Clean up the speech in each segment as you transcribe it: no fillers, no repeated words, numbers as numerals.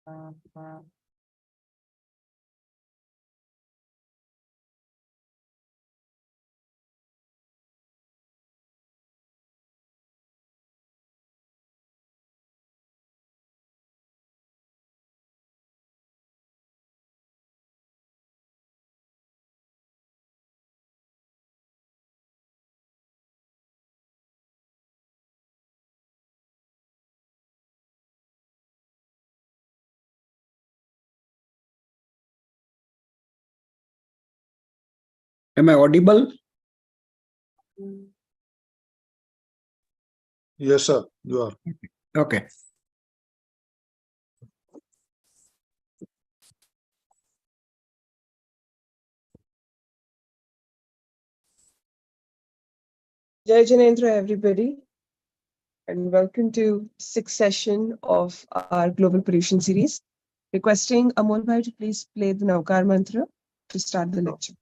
Am I audible? Yes, sir, you are. Okay. Jai Janendra, everybody, and welcome to sixth session of our Global Paryushan series. Requesting Amol Bhai to please play the Navkar mantra to start the lecture.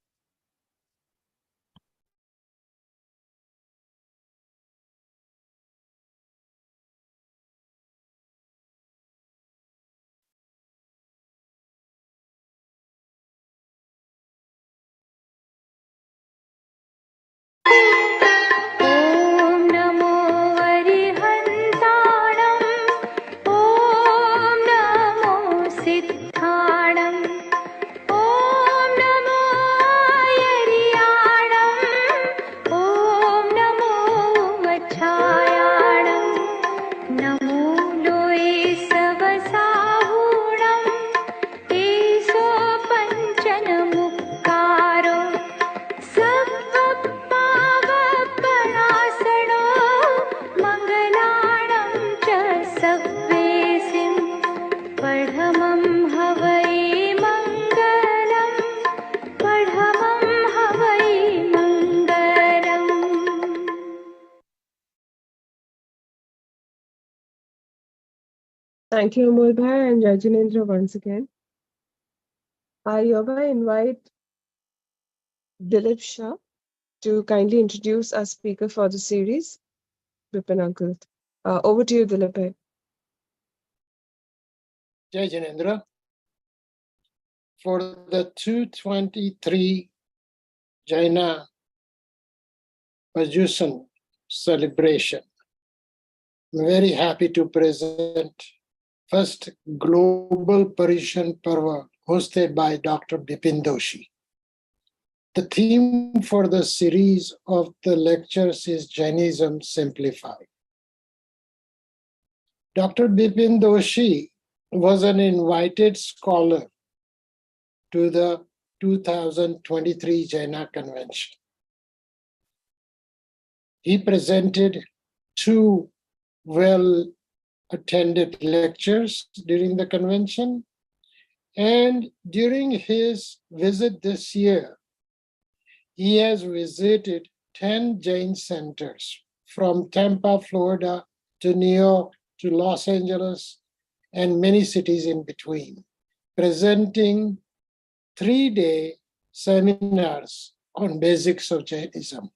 Thank you, Amol Bhai and Jai Janendra once again. I hereby invite Dilip Shah to kindly introduce our speaker for the series, Bipin Uncle. Over to you, Dilip Bhai. Jai Janendra. For the 223 Jaina Paryushan celebration, I'm very happy to present first Global Paryushan Parva hosted by Dr. Bipin Doshi. The theme for the series of the lectures is Jainism Simplified. Dr. Bipin Doshi was an invited scholar to the 2023 Jaina Convention. He presented two well-attended lectures during the convention, and during his visit this year, he has visited 10 Jain centers from Tampa, Florida, to New York, to Los Angeles, and many cities in between, presenting 3-day seminars on basics of Jainism.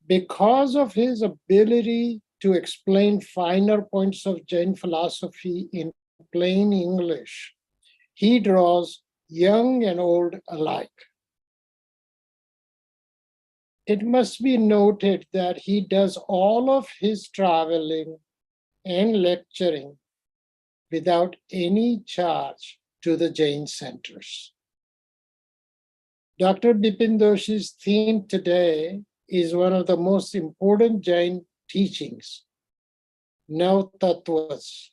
Because of his ability to explain finer points of Jain philosophy in plain English, he draws young and old alike. It must be noted that he does all of his traveling and lecturing without any charge to the Jain centers. Dr. Bipin Doshi's theme today is one of the most important Jain teachings, tatvas.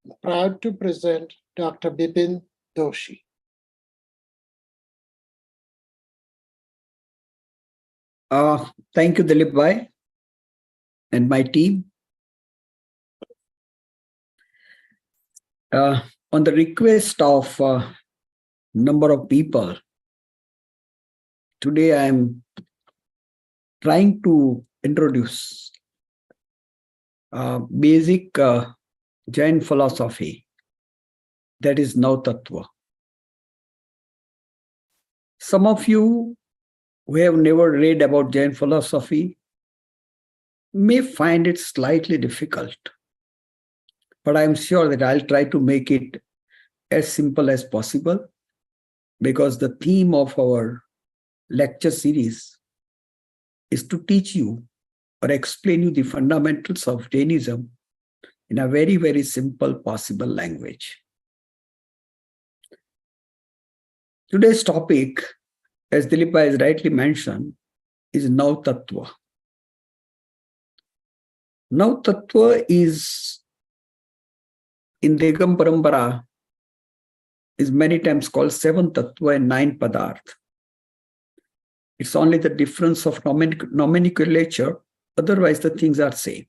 I'm proud to present Dr. Bipin Doshi. Thank you, Dilip Bhai and my team. On the request of a number of people, today I am trying to introduce basic Jain philosophy, that is Tattva. Some of you who have never read about Jain philosophy may find it slightly difficult. but I'm sure that I'll try to make it as simple as possible, because the theme of our lecture series is to teach you or explain you the fundamentals of Jainism in a very, very simple possible language. Today's topic, as Dilipa has rightly mentioned, is Nav Tattva. Nav Tattva is, in Degam Parampara, is many times called 7 Tattva and 9 Padarth. It's only the difference of nomenclature, otherwise the things are same.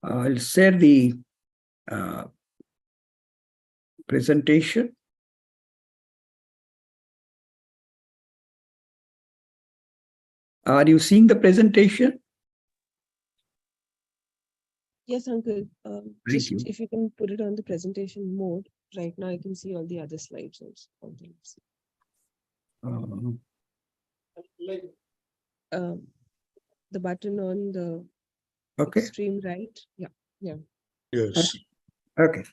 I'll share the presentation. Are you seeing the presentation? Yes, Uncle. Thank you. If you can put it on the presentation mode. Right now, I can see all the other slides also. The button on the Okay. extreme right. Yeah. Yes. Okay.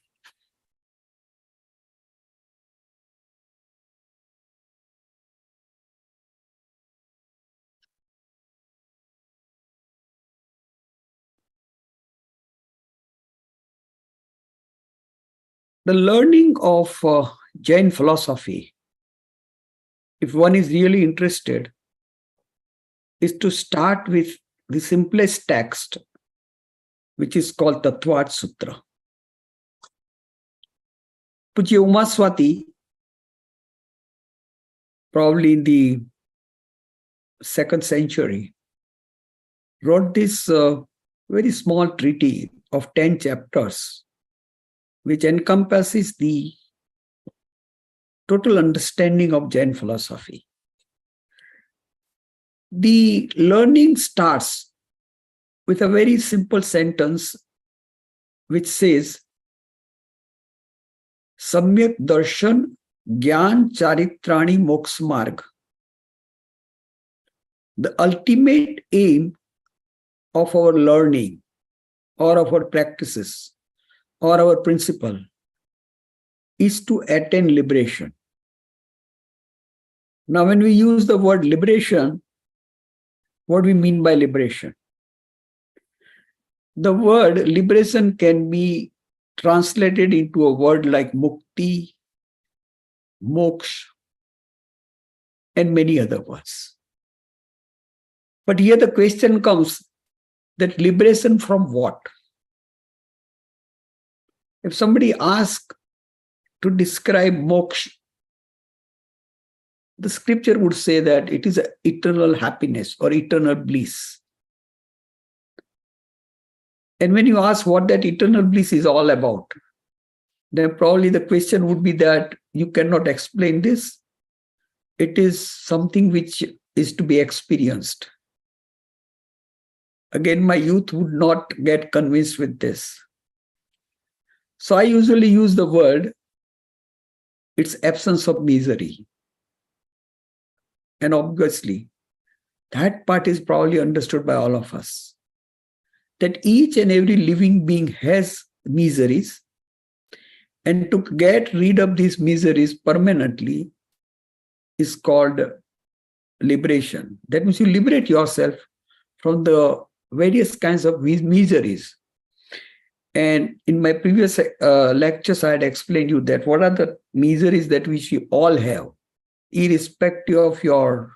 The learning of Jain philosophy, if one is really interested, is to start with the simplest text, which is called Tattvat Sutra. Pujya Umaswati, probably in the 2nd century, wrote this very small treatise of 10 chapters, which encompasses the total understanding of Jain philosophy. The learning starts with a very simple sentence which says, Samyak darshan gyan charitrani moksha marg. The ultimate aim of our learning or of our practices or our principle is to attain liberation. Now, when we use the word liberation, what do we mean by liberation? The word liberation can be translated into a word like mukti, moksha, and many other words. But here the question comes that liberation from what? If somebody asks to describe moksha, the scripture would say that it is eternal happiness or eternal bliss. And when you ask what that eternal bliss is all about, then probably the question would be that you cannot explain this. It is something which is to be experienced. Again, my youth would not get convinced with this. So I usually use the word, it's absence of misery. And obviously, that part is probably understood by all of us. That each and every living being has miseries, and to get rid of these miseries permanently is called liberation. That means you liberate yourself from the various kinds of miseries. And in my previous lectures, I had explained you that what are the miseries that which we all have, irrespective of your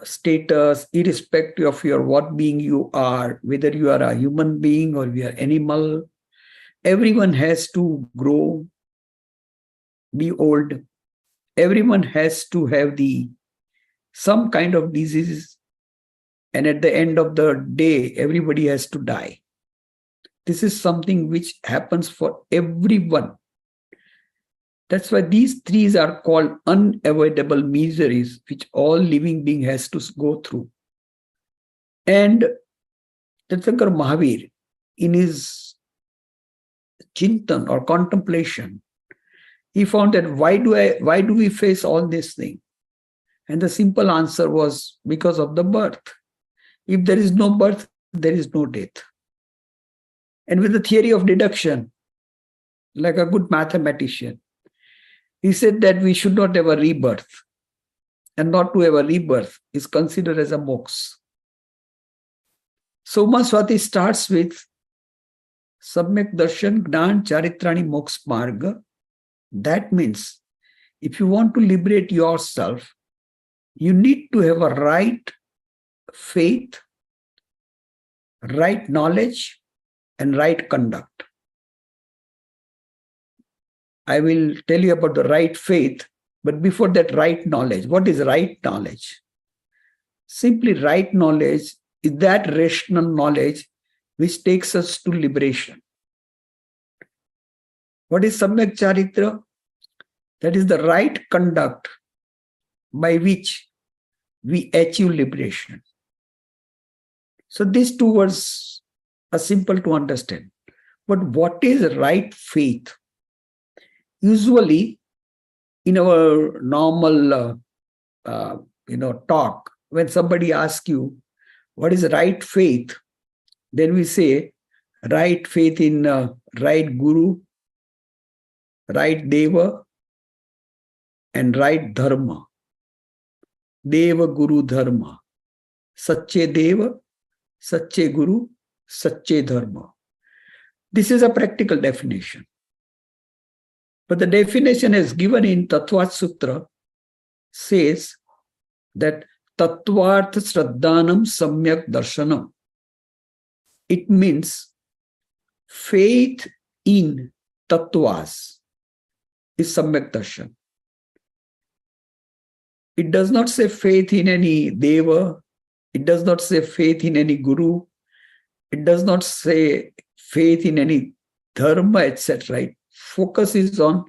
status, irrespective of your what being you are, whether you are a human being or you are animal. Everyone has to grow, be old. Everyone has to have some kind of disease. And at the end of the day, everybody has to die. This is something which happens for everyone. That's why these three are called unavoidable miseries, which all living being has to go through. And Tirthankar Mahavir, in his Chintan or contemplation, he found that why do we face all this thing? And the simple answer was because of the birth. If there is no birth, there is no death. And with the theory of deduction, like a good mathematician, he said that we should not have a rebirth. And not to have a rebirth is considered as a moksha. So Swati starts with Samyak Darshan Gnan Charitrani Moksha Marga. That means if you want to liberate yourself, you need to have a right faith, right knowledge, and right conduct. I will tell you about the right faith, but before that, right knowledge. What is right knowledge? Simply right knowledge is that rational knowledge which takes us to liberation. What is Samyak Charitra? That is the right conduct by which we achieve liberation. So these two words are simple to understand. But what is right faith? Usually, in our normal talk, when somebody asks you, what is right faith? Then we say, right faith in right guru, right deva, and right dharma. Deva, guru, dharma. Sache deva, sache guru, sache dharma. This is a practical definition. But the definition as given in Tatvas Sutra says that Tattvartha Shraddhanam Samyak Darshanam. It means faith in Tattvas is Samyak Darshan. It does not say faith in any Deva. It does not say faith in any Guru. It does not say faith in any Dharma, etc. Right? Focus is on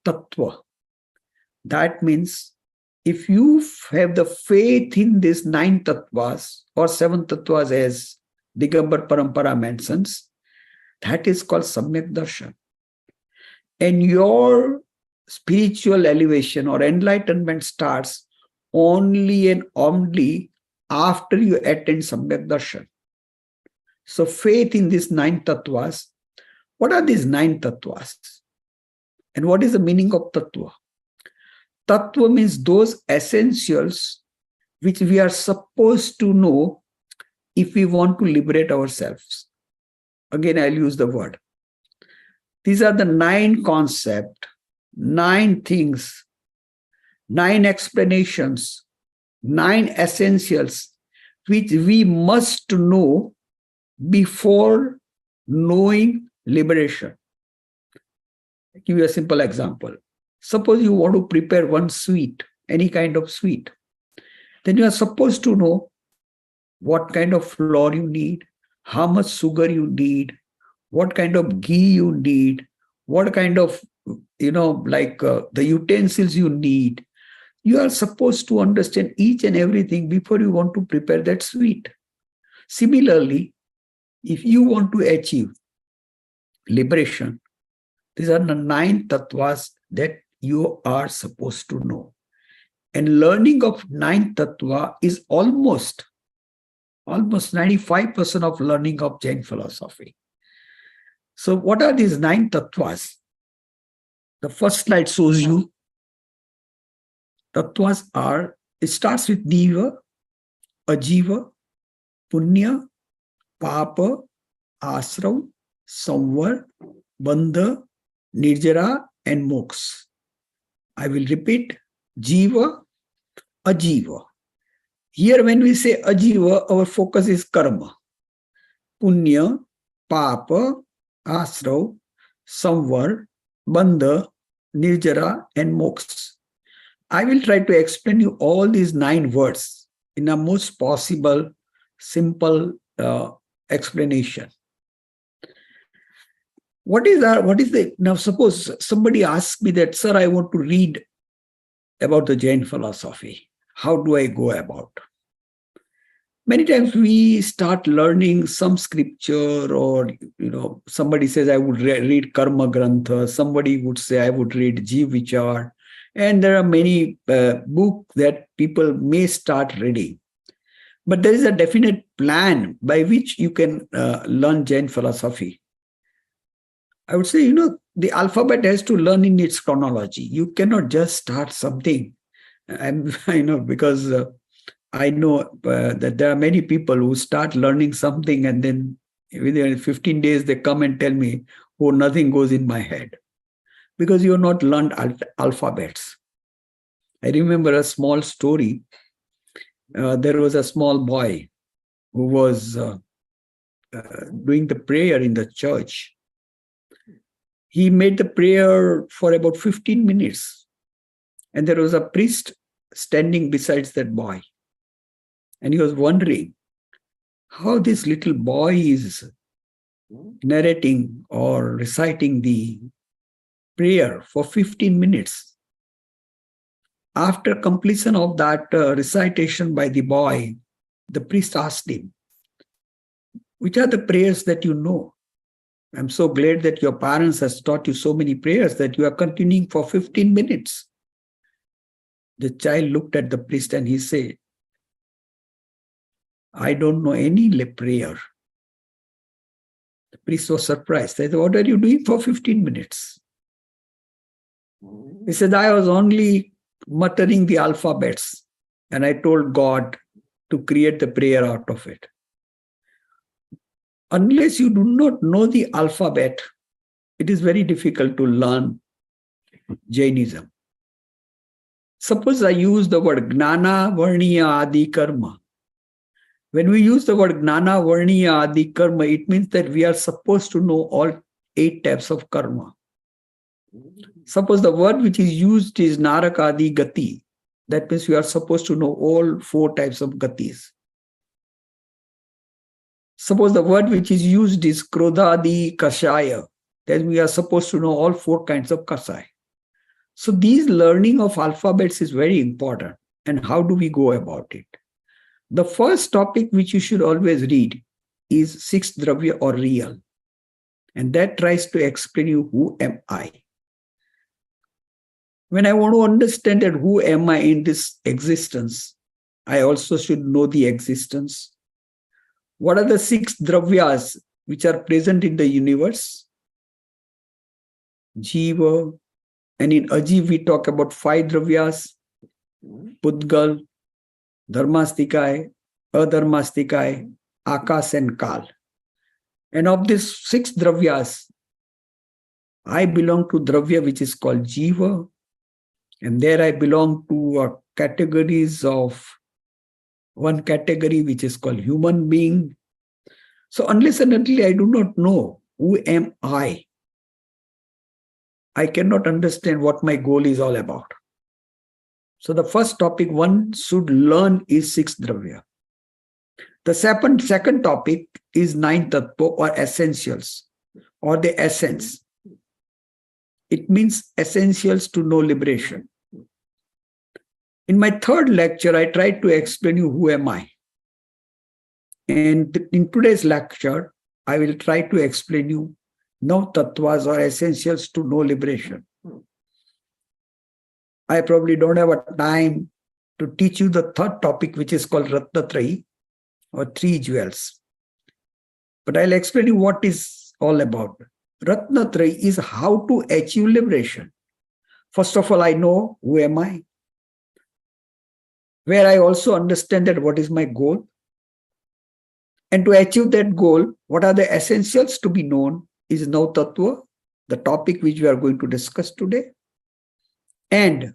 Tattva. That means if you have the faith in these 9 Tattvas or 7 Tattvas as Digambar Parampara mentions, that is called Samyak Darshan. And your spiritual elevation or enlightenment starts only and only after you attain Samyak Darshan. So faith in these 9 Tattvas. What are these 9 Tattvas? And what is the meaning of Tattva? Tattva means those essentials which we are supposed to know if we want to liberate ourselves. Again, I'll use the word. These are the 9 concepts, 9 things, 9 explanations, 9 essentials which we must know before knowing liberation. I'll give you a simple example. Suppose you want to prepare one sweet, any kind of sweet. Then you are supposed to know what kind of flour you need, how much sugar you need, what kind of ghee you need, what kind of, the utensils you need. You are supposed to understand each and everything before you want to prepare that sweet. Similarly, if you want to achieve liberation, these are the 9 tattvas that you are supposed to know. And learning of 9 tattva is almost 95% of learning of Jain philosophy. So what are these 9 tattvas? The first slide shows you. Tattvas are, it starts with Jiva, Ajiva, Punya, Papa, Asrav, Samvar, Bandha, Nijera, and Moksha. I will repeat, Jiva, Ajiva. Here when we say Ajiva, our focus is karma. Punya, Papa, Asrav, Samvar, Bandha, Nijera, and Moksha. I will try to explain you all these 9 words in a most possible, simple explanation. Now suppose somebody asks me that, sir, I want to read about the Jain philosophy. How do I go about? Many times we start learning some scripture, or somebody says I would read Karma Grantha, somebody would say I would read Jiva, and there are many books that people may start reading. But there is a definite plan by which you can learn Jain philosophy. I would say, the alphabet has to learn in its chronology. You cannot just start something. Because I know that there are many people who start learning something and then within 15 days they come and tell me, oh, nothing goes in my head. Because you have not learned alphabets. I remember a small story. There was a small boy who was doing the prayer in the church. He made the prayer for about 15 minutes. And there was a priest standing beside that boy. And he was wondering how this little boy is narrating or reciting the prayer for 15 minutes. After completion of that recitation by the boy, the priest asked him, which are the prayers that you know? I'm so glad that your parents has taught you so many prayers that you are continuing for 15 minutes. The child looked at the priest and he said, I don't know any prayer. The priest was surprised. They said, what are you doing for 15 minutes? He said, I was only muttering the alphabets and I told God to create the prayer out of it. Unless you do not know the alphabet, it is very difficult to learn Jainism. Suppose I use the word Gnana, Varniya, Adi, Karma. When we use the word Gnana, Varniya, Adi, Karma, it means that we are supposed to know all 8 types of karma. Suppose the word which is used is Narakadi, Gati. That means we are supposed to know all 4 types of Gatis. Suppose the word which is used is Krodhadi, Kashaya. Then we are supposed to know all 4 kinds of Kasai. So these learning of alphabets is very important. And how do we go about it? The first topic which you should always read is 6 Dravya or real. And that tries to explain you who am I. When I want to understand that who am I in this existence, I also should know the existence. What are the 6 Dravyas which are present in the universe? Jiva. And in Ajiva, we talk about 5 Dravyas. Pudgal, Dharmastikai, Adharmastikai, Akas and Kal. And of these 6 Dravyas, I belong to Dravya which is called Jiva. And there I belong to categories of one category which is called human being. So unless and until I do not know who am I cannot understand what my goal is all about. So the first topic one should learn is 6 Dravya. The second topic is 9 Tattva or essentials or the essence. It means essentials to know liberation. In my third lecture, I tried to explain you who am I. And in today's lecture, I will try to explain you 9 tattvas or essentials to know liberation. I probably don't have a time to teach you the third topic, which is called Ratnatrayi or 3 jewels. But I'll explain you what is all about. Ratnatrayi is how to achieve liberation. First of all, I know who am I, where I also understand that what is my goal. And to achieve that goal, what are the essentials to be known is 9 tattva, the topic which we are going to discuss today. And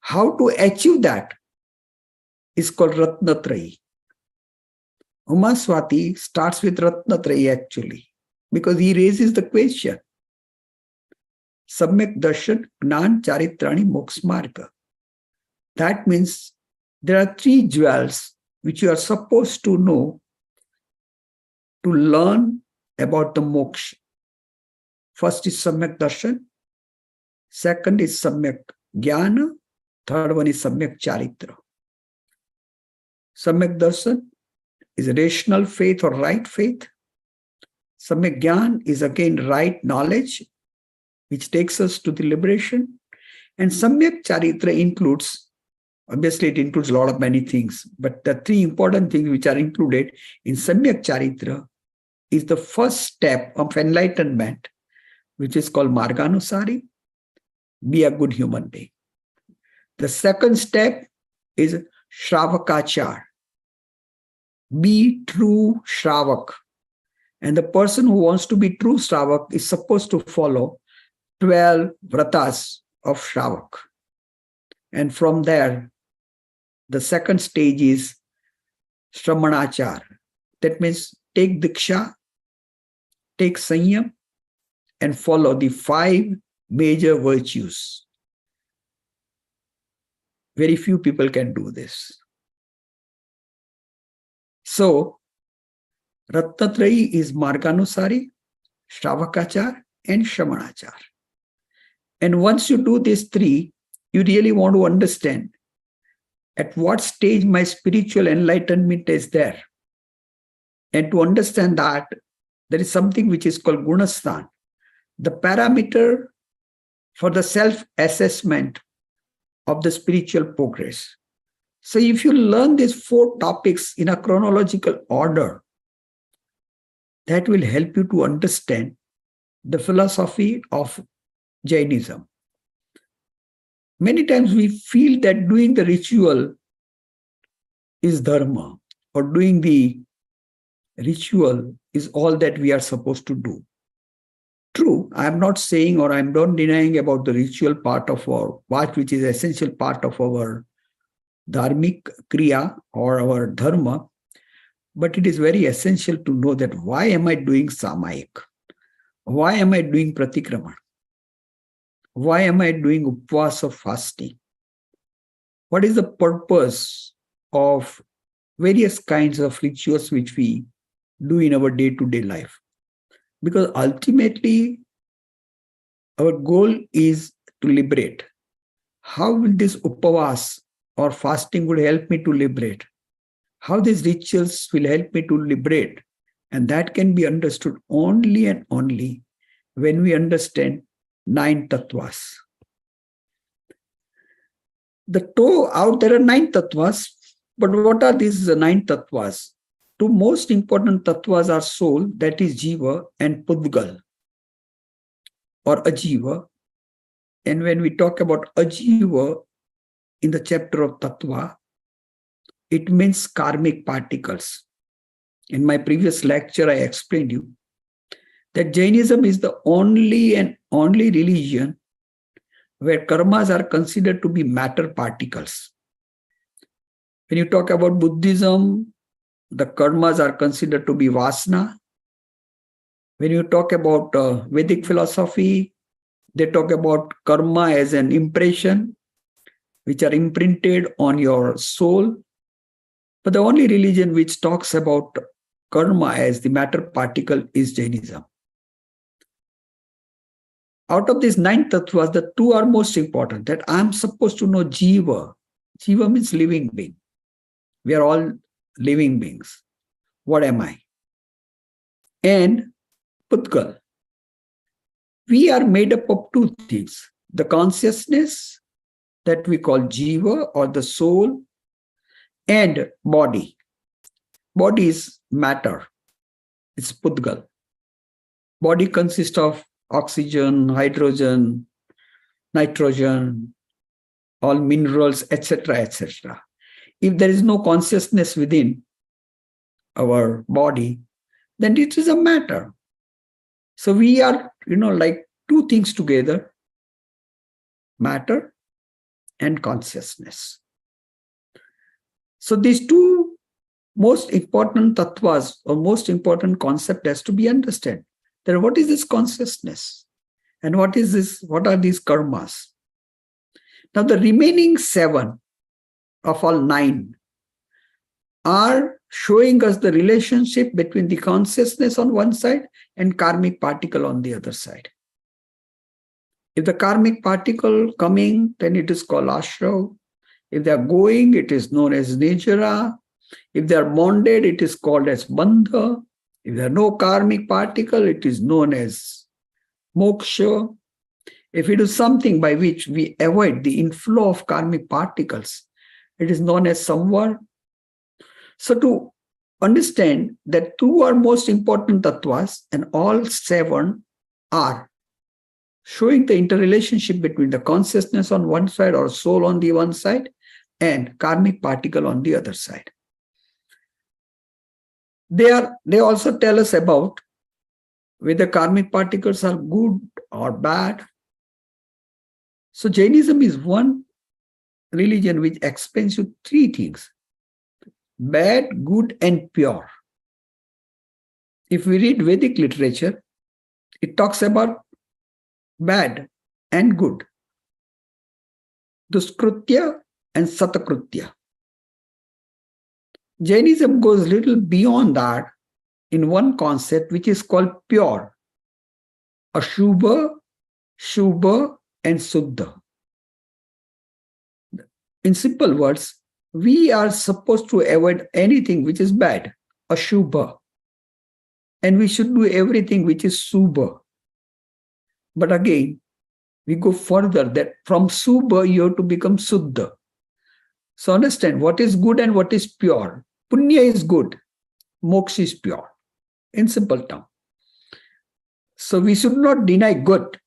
how to achieve that is called Ratnatrayi. Uma Swati starts with Ratnatrayi actually, because he raises the question. Samyak darshan, gnan, charitrani, moksha marga. That means there are 3 jewels which you are supposed to know to learn about the moksha. First is Samyak darshan, second is Samyak jnana, third one is Samyak charitra. Samyak darshan is rational faith or right faith. Samyak jnana is again right knowledge, which takes us to the liberation. And Samyak charitra includes, obviously it includes a lot of many things, but the 3 important things which are included in Samyak charitra is the first step of enlightenment, which is called Marganusari, be a good human being. The second step is Shravakachar, be true Shravak. And the person who wants to be true Shravak is supposed to follow 12 vratas of Shravak. And from there, the second stage is Shramanachar. That means take Diksha, take Sanyam, and follow the 5 major virtues. Very few people can do this. So, Ratnatrayi is Marganusari, Shravakachar, and Shramanachar. And once you do these 3, you really want to understand at what stage my spiritual enlightenment is there. And to understand that, there is something which is called Gunasthan, the parameter for the self-assessment of the spiritual progress. So if you learn these 4 topics in a chronological order, that will help you to understand the philosophy of Jainism. Many times we feel that doing the ritual is dharma, or doing the ritual is all that we are supposed to do. True, I am not saying or I am not denying about the ritual part of our part, which is essential part of our dharmic kriya or our dharma, but it is very essential to know that why am I doing samayik? Why am I doing pratikraman? Why am I doing upvas of fasting? What is the purpose of various kinds of rituals which we do in our day-to-day life? Because ultimately, our goal is to liberate. How will this upvas or fasting would help me to liberate? How these rituals will help me to liberate? And that can be understood only and only when we understand 9 tatvas. There are 9 tatvas, but what are these 9 tatvas? 2 most important tattvas are soul, that is Jiva, and Pudgal or Ajiva. And when we talk about Ajiva in the chapter of tattva, it means karmic particles. In my previous lecture, I explained you that Jainism is the only religion where karmas are considered to be matter particles. When you talk about Buddhism, the karmas are considered to be vasana. When you talk about Vedic philosophy, they talk about karma as an impression, which are imprinted on your soul. But the only religion which talks about karma as the matter particle is Jainism. Out of these 9 tattvas, the 2 are most important. That I am supposed to know Jiva. Jiva means living being. We are all living beings. What am I? And Pudgal. We are made up of 2 things. The consciousness that we call Jiva or the soul, and body. Body is matter. It's Pudgal. Body consists of oxygen, hydrogen, nitrogen, all minerals, etc., etc. If there is no consciousness within our body, then it is a matter. So we are, like 2 things together, matter and consciousness. So these 2 most important tattvas or most important concept has to be understood. Then what is this consciousness? And what are these karmas? Now the remaining 7 of all 9 are showing us the relationship between the consciousness on one side and karmic particle on the other side. If the karmic particle coming, then it is called ashrav. If they are going, it is known as Nijera. If they are bonded, it is called as bandha. If there are no karmic particle, it is known as moksha. If we do something by which we avoid the inflow of karmic particles, it is known as samvar. So to understand that 2 are most important tattvas and all 7 are showing the interrelationship between the consciousness on one side or soul on the one side and karmic particle on the other side. They also tell us about whether karmic particles are good or bad. So Jainism is one religion which explains you three things: bad, good, and pure. If we read Vedic literature, it talks about bad and good, Duskrutya and Satakrutya. Jainism goes a little beyond that in one concept which is called pure: Ashubha, Shubha, and Suddha. In simple words, we are supposed to avoid anything which is bad, Ashubha, and we should do everything which is Subha. But again, we go further that from Subha you have to become Suddha. So understand what is good and what is pure. Punya is good, moksha is pure, in simple terms. So we should not deny good,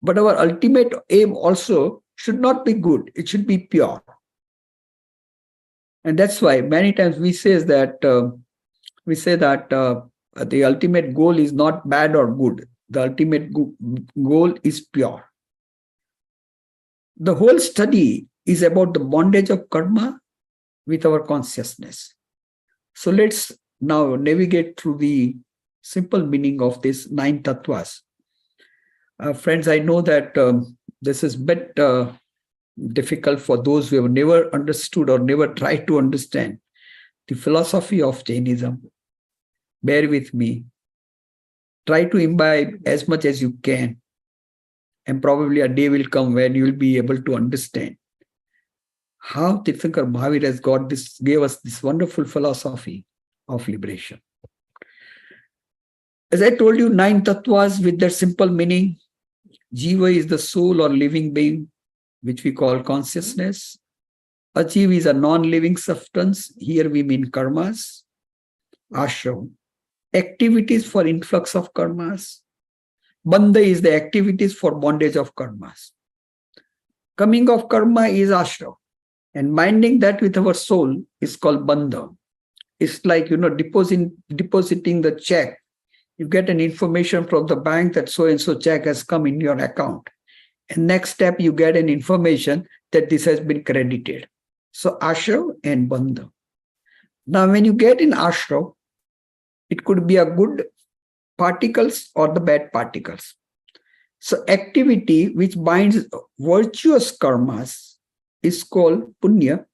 but our ultimate aim also should not be good, it should be pure. And that's why many times we say that the ultimate goal is not bad or good. The ultimate goal is pure. The whole study is about the bondage of karma with our consciousness. So let's now navigate through the simple meaning of this 9 tattvas. Friends, I know that this is a bit difficult for those who have never understood or never tried to understand the philosophy of Jainism. Bear with me. Try to imbibe as much as you can. And probably a day will come when you will be able to understand how Tirthankar Mahavir has gave us this wonderful philosophy of liberation. As I told you, 9 tattvas with their simple meaning. Jiva is the soul or living being, which we call consciousness. Ajiva is a non-living substance. Here we mean karmas. Ashram, activities for influx of karmas. Bandha is the activities for bondage of karmas. Coming of karma is ashram. And binding that with our soul is called bandha. It's like, depositing the check. You get an information from the bank that so-and-so check has come in your account. And next step, you get an information that this has been credited. So ashram and bandha. Now, when you get in ashram, it could be a good particles or the bad particles. So activity which binds virtuous karmas is called punya,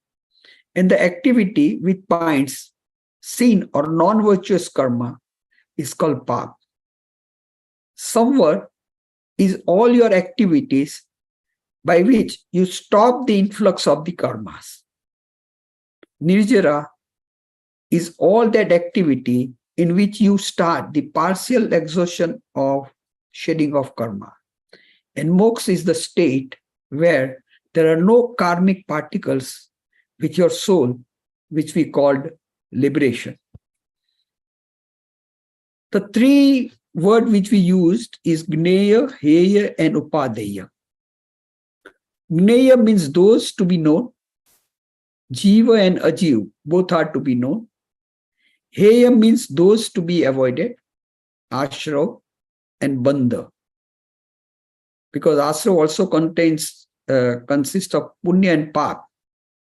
and the activity which binds sin or non-virtuous karma is called pap. Samvar is all your activities by which you stop the influx of the karmas. Nijera is all that activity in which you start the partial exhaustion of shedding of karma. And moksha is the state where there are no karmic particles with your soul, which we called liberation. The 3 words which we used is Gneya, Heya, and Upadeya. Gneya means those to be known. Jiva and Ajiva, both are to be known. Heya means those to be avoided. Ashram and Bandha. Because ashram also consists of punya and pap.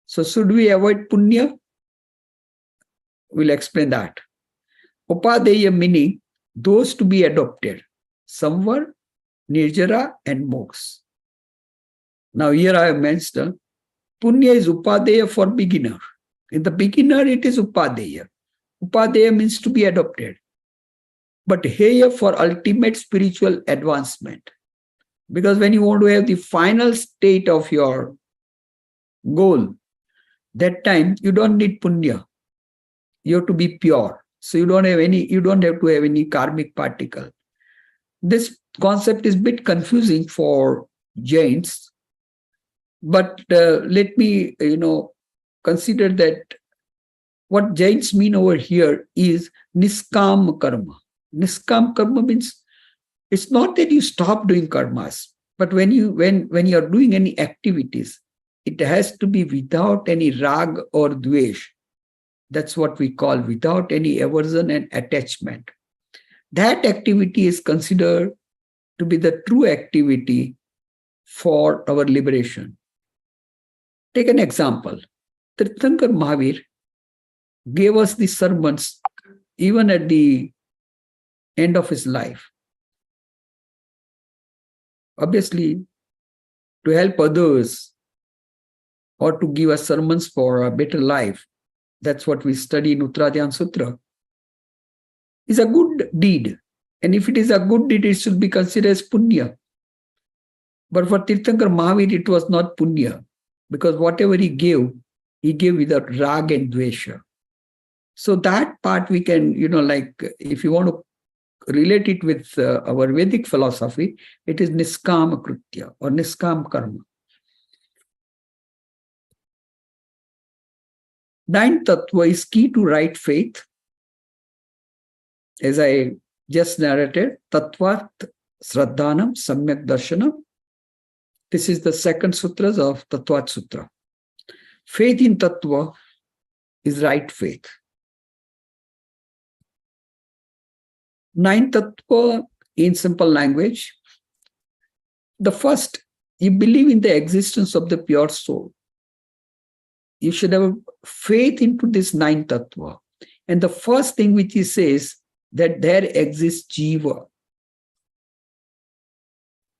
So should we avoid punya? We'll explain that. Upadeya meaning those to be adopted. Samvar, Nijera, and moksha. Now here I have mentioned punya is upadeya for beginner. In the beginner it is upadeya. Upadeya means to be adopted. But heya for ultimate spiritual advancement. Because when you want to have the final state of your goal, that time you don't need punya. You have to be pure. So you don't have to have any karmic particle. This concept is a bit confusing for Jains. But let me, consider that what Jains mean over here is niskam karma. Niskam karma means it's not that you stop doing karmas. But when you're doing any activities, it has to be without any rag or dvesh. That's what we call without any aversion and attachment. That activity is considered to be the true activity for our liberation. Take an example. Tirthankar Mahavir gave us the sermons even at the end of his life. Obviously, to help others or to give us sermons for a better life. That's what we study in Uttradhyan Sutra. Is a good deed. And if it is a good deed, it should be considered as punya. But for Tirthankar Mahavir, it was not punya. Because whatever he gave without rag and dvesha. So that part we can, like if you want to relate it with our Vedic philosophy, it is niskama kritya or niskam karma. Ninth tattva is key to right faith. As I just narrated, tattvat sraddhanam samyak darshanam. This is the second sutras of Tattvat Sutra. Faith in tattva is right faith. Ninth tattva in simple language. The first, you believe in the existence of the pure soul. You should have faith into this ninth tattva. And the first thing which he says, that there exists Jiva.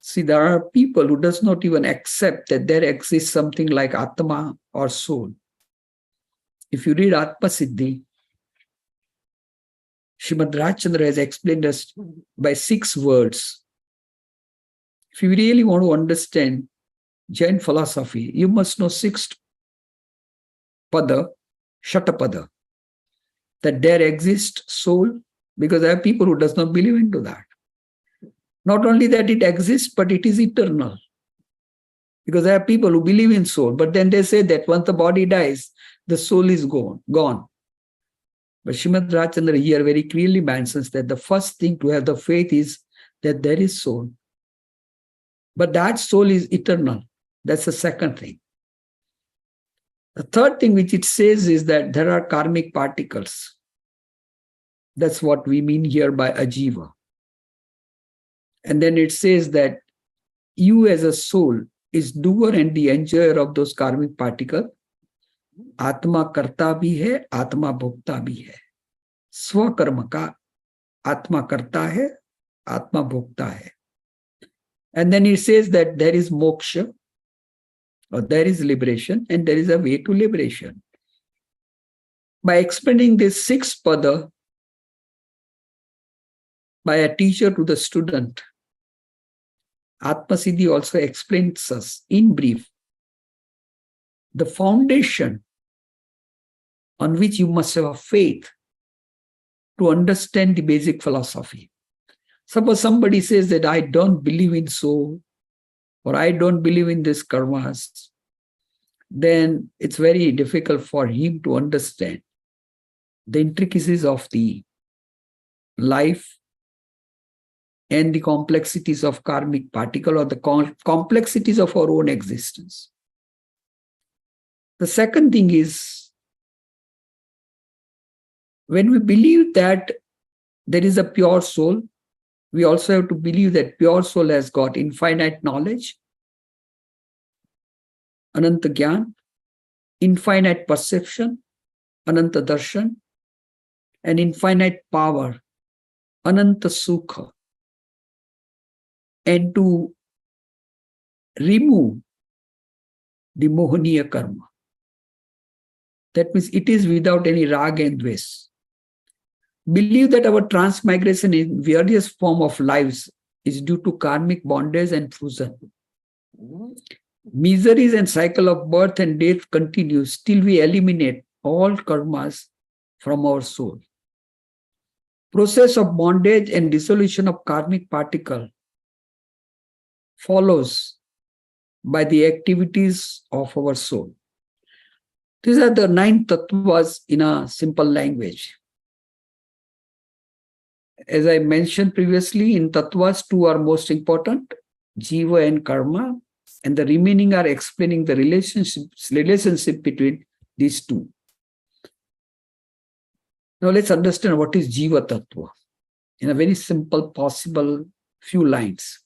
See, there are people who does not even accept that there exists something like Atma or soul. If you read Atma Siddhi, Srimad Rajchandra has explained us by 6 words. If you really want to understand Jain philosophy, you must know 6th pada, Shatapada, that there exists soul, because there are people who does not believe into that. Not only that it exists, but it is eternal. Because there are people who believe in soul, but then they say that once the body dies, the soul is gone. But Srimad Rajchandra here very clearly mentions that the first thing to have the faith is that there is soul. But that soul is eternal. That's the second thing. The third thing which it says is that there are karmic particles. That's what we mean here by Ajiva. And then it says that you as a soul is doer and the enjoyer of those karmic particles. Atma karta bhi hai, Atma bhokta bhi hai. Swakarma ka Atma karta hai, Atma bhokta hai. And then it says that there is moksha, or there is liberation, and there is a way to liberation. By explaining this 6 pada by a teacher to the student, Atma Siddhi also explains us in brief the foundation on which you must have a faith to understand the basic philosophy. Suppose somebody says that I don't believe in soul, or I don't believe in this karmas, then it's very difficult for him to understand the intricacies of the life and the complexities of karmic particle, or the complexities of our own existence. The second thing is, when we believe that there is a pure soul, we also have to believe that pure soul has got infinite knowledge, Ananta Gyan, infinite perception, Ananta Darshan, and infinite power, Ananta Sukha. And to remove the Mohaniya karma. That means it is without any rag and dvesh. Believe that our transmigration in various forms of lives is due to karmic bondage and fusion. Miseries and cycle of birth and death continues till we eliminate all karmas from our soul. Process of bondage and dissolution of karmic particle follows by the activities of our soul. These are the 9 tattvas in a simple language. As I mentioned previously, in tattvas, 2 are most important. Jiva and Karma, and the remaining are explaining the relationship between these two. Now let's understand what is Jiva Tattva in a very simple, possible few lines.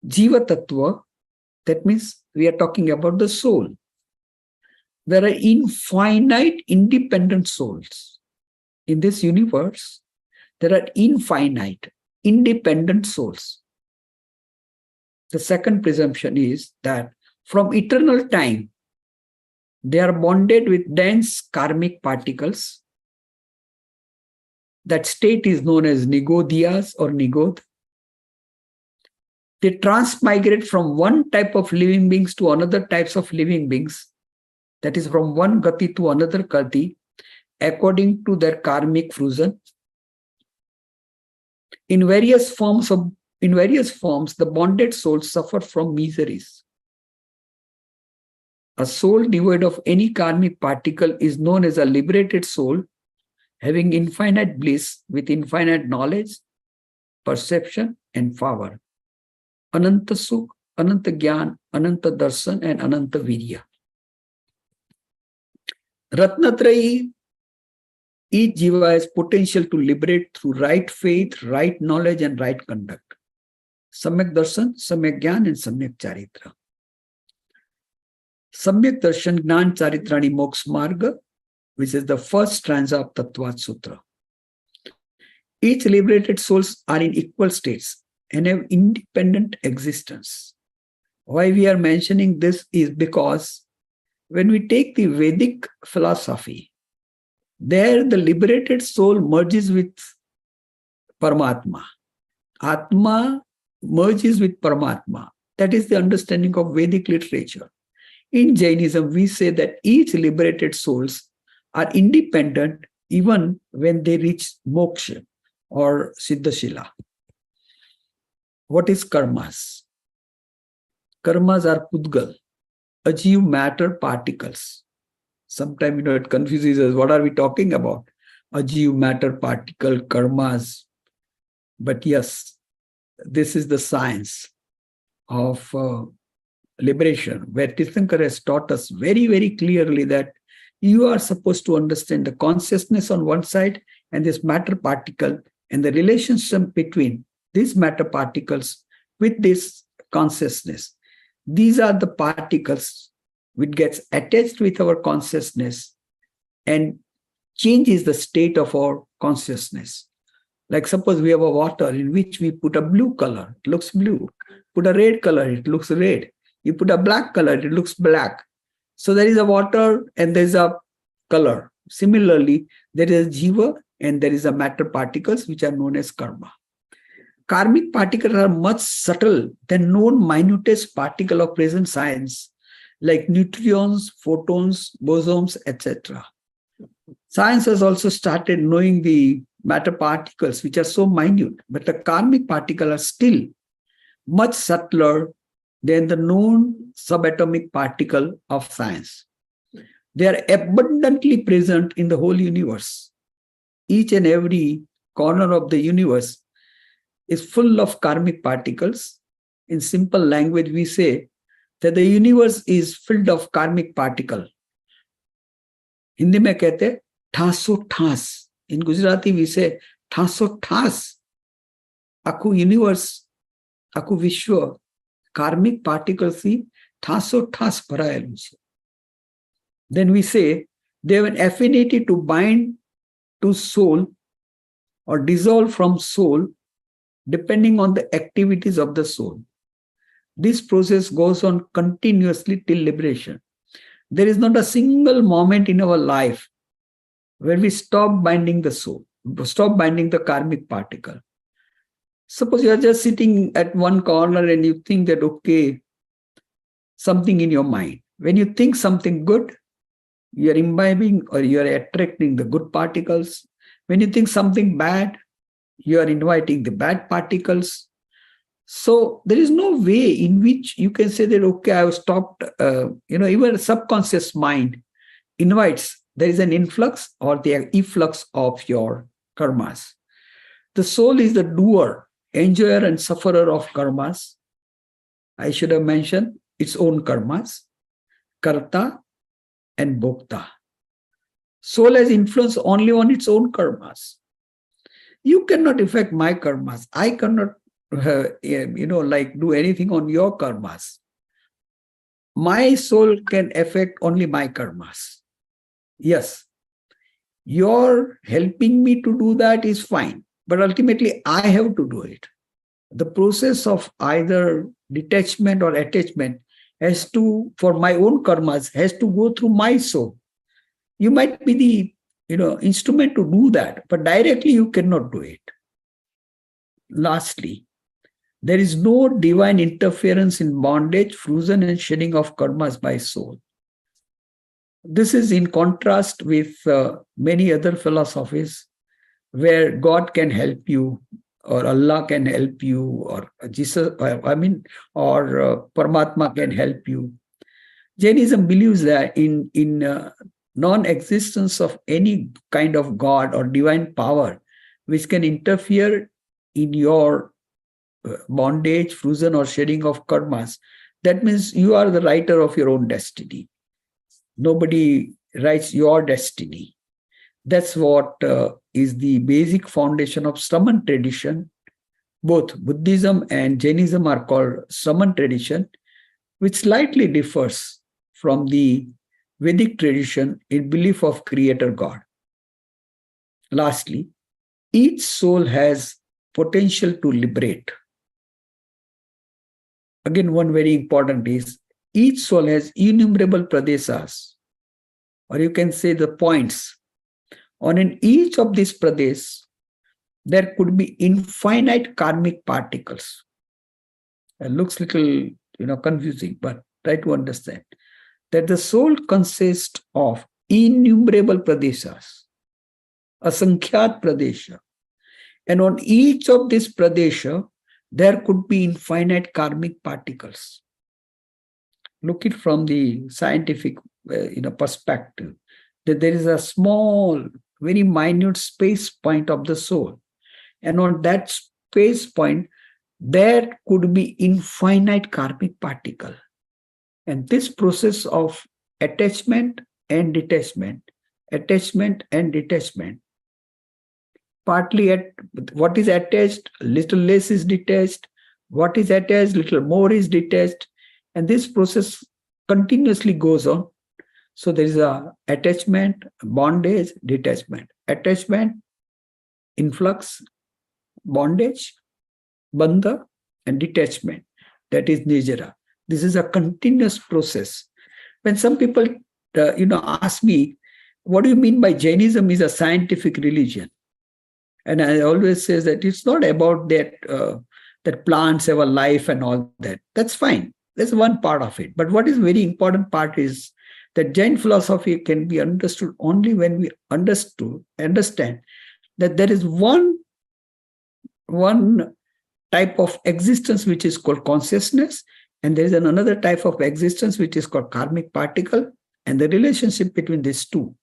Jiva Tattva, that means we are talking about the soul. There are infinite independent souls. In this universe, there are infinite independent souls. The second presumption is that from eternal time, they are bonded with dense karmic particles. That state is known as nigodhyas or nigod. They transmigrate from one type of living beings to another types of living beings. That is from one gati to another gati, according to their karmic fruition. In various forms, the bonded souls suffer from miseries. A soul devoid of any karmic particle is known as a liberated soul, having infinite bliss with infinite knowledge, perception, and power. Ananta Sukh, Ananta Gyan, Ananta Darshan, and Ananta Virya. Ratnatrayi, each jiva has potential to liberate through right faith, right knowledge, and right conduct. Samyak Darshan, Samyak Gyan, and Samyak Charitra. Samyak Darshan, Gnan Charitrani Moksha Marga, which is the first stanza of Tattva Sutra. Each liberated souls are in equal states and have independent existence. Why we are mentioning this is because when we take the Vedic philosophy, there the liberated soul merges with Paramatma. Atma merges with Paramatma. That is the understanding of Vedic literature. In Jainism, we say that each liberated souls are independent even when they reach moksha or siddhashila. What is karmas? Karmas are pudgal, Ajiva matter particles. Sometimes it confuses us. What are we talking about? Ajiva matter particle, karmas. But yes, this is the science of liberation, where Tirthankar has taught us very, very clearly that you are supposed to understand the consciousness on one side and this matter particle and the relationship between these matter particles with this consciousness. These are the particles which gets attached with our consciousness and changes the state of our consciousness. Like suppose we have a water in which we put a blue color, it looks blue. Put a red color, it looks red. You put a black color, it looks black. So there is a water and there is a color. Similarly, there is a jiva and there is a matter particles which are known as karma. Karmic particles are much subtle than known minutest particle of present science, like neutrons, photons, bosons, etc. Science has also started knowing the matter particles which are so minute, but the karmic particles are still much subtler than the known subatomic particle of science. They are abundantly present in the whole universe. Each and every corner of the universe is full of karmic particles. In simple language, we say that the universe is filled of karmic particle. Hindi mein kehte thaso thas. In Gujarati, we say thaso thas. Aku universe, aku vishwa, karmic particles thi thaso thas bharayelu છે. Then we say they have an affinity to bind to soul or dissolve from soul depending on the activities of the soul. This process goes on continuously till liberation. There is not a single moment in our life where we stop binding the soul, stop binding the karmic particle. Suppose you are just sitting at one corner and you think that, okay, something in your mind. When you think something good, you are imbibing or you are attracting the good particles. When you think something bad, you are inviting the bad particles. So there is no way in which you can say that, okay, I have stopped, even a subconscious mind invites, there is an influx or the efflux of your karmas. The soul is the doer enjoyer and sufferer of karmas. I should have mentioned its own karmas, karta and bhokta. Soul has influence only on its own karmas. You cannot affect my karmas. I cannot, do anything on your karmas. My soul can affect only my karmas. Yes, your helping me to do that is fine, but ultimately I have to do it. The process of either detachment or attachment has to, for my own karmas, has to go through my soul. You might be the instrument to do that, but directly you cannot do it. Lastly, there is no divine interference in bondage, fusion, and shedding of karmas by soul. This is in contrast with many other philosophies where God can help you, or Allah can help you, or Jesus, or Paramatma can help you. Jainism believes that in non-existence of any kind of God or divine power which can interfere in your bondage, fusion, or shedding of karmas. That means you are the writer of your own destiny. Nobody writes your destiny. That's what is the basic foundation of Shraman tradition. Both Buddhism and Jainism are called Shraman tradition, which slightly differs from the Vedic tradition in belief of Creator God. Lastly, each soul has potential to liberate. Again, one very important is each soul has innumerable pradesas, or you can say the points. On in each of these pradesh, there could be infinite karmic particles. It looks a little confusing, but try to understand that the soul consists of innumerable pradeshas, asankhyat pradesha, and on each of these pradesha, there could be infinite karmic particles. Look it from the scientific perspective, that there is a small, very minute space point of the soul, and on that space point, there could be infinite karmic particle. And this process of attachment and detachment, partly at what is attached, little less is detached, what is attached, little more is detached, and this process continuously goes on. So there is a attachment, bondage, detachment, attachment, influx, bondage, bandha, and detachment. That is Nijera. This is a continuous process. When some people, ask me, what do you mean by Jainism is a scientific religion? And I always say that it's not about that plants have a life and all that. That's fine. That's one part of it. But what is very important part is that Jain philosophy can be understood only when we understand that there is one type of existence which is called consciousness, and there is another type of existence which is called karmic particle, and the relationship between these two.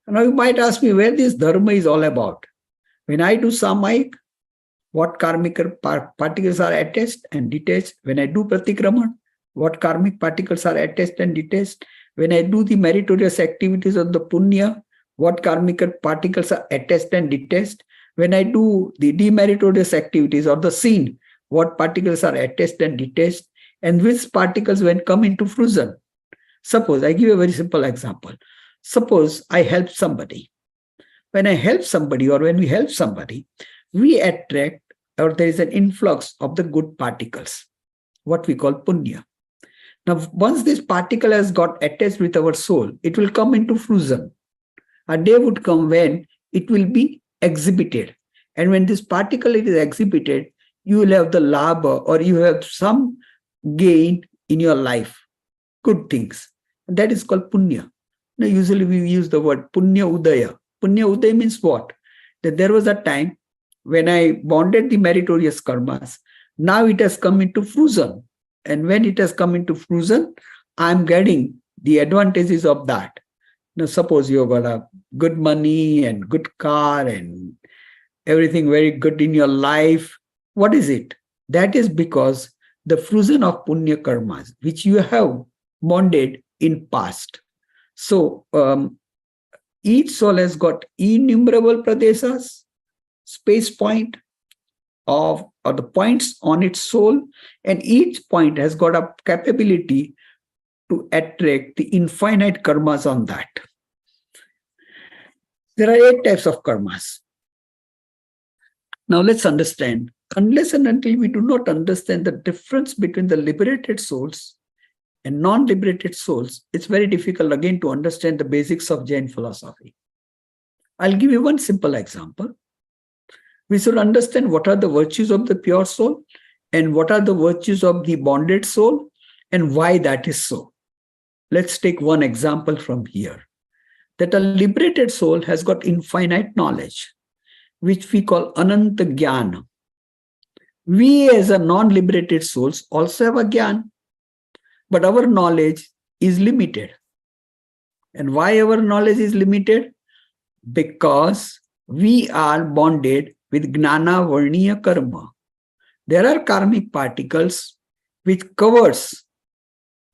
Now you might ask me where this dharma is all about. When I do samayik, what karmic particles are attached and detached? When I do pratikraman, what karmic particles are attached and detached? When I do the meritorious activities of the punya, what karmic particles are attached and detached? When I do the demeritorious activities or the sin, what particles are attached and detached? And which particles when come into fusion? Suppose, I give you a very simple example. Suppose I help somebody. When I help somebody or when we help somebody, we attract, or there is an influx of the good particles, what we call punya. Now, once this particle has got attached with our soul, it will come into fusion. A day would come when it will be exhibited. And when this particle is exhibited, you will have the labha, or you have some gain in your life, good things. And that is called punya. Now, usually we use the word punya udaya. Punya udaya means what? That there was a time when I bonded the meritorious karmas. Now it has come into fusion. And when it has come into fusion, I'm getting the advantages of that. Now, suppose you've got a good money and good car and everything very good in your life. What is it? That is because the fruition of punya karmas, which you have bonded in past. So each soul has got innumerable pradesas, space point of or the points on its soul, and each point has got a capability to attract the infinite karmas on that. There are 8 types of karmas. Now let's understand. Unless and until we do not understand the difference between the liberated souls and non-liberated souls, it's very difficult again to understand the basics of Jain philosophy. I'll give you one simple example. We should understand what are the virtues of the pure soul and what are the virtues of the bonded soul and why that is so. Let's take one example from here. That a liberated soul has got infinite knowledge, which we call Ananta Jnana. We as a non-liberated souls also have a Jnana, but our knowledge is limited. And why our knowledge is limited? Because we are bonded with Gnana Varniya Karma. There are karmic particles which covers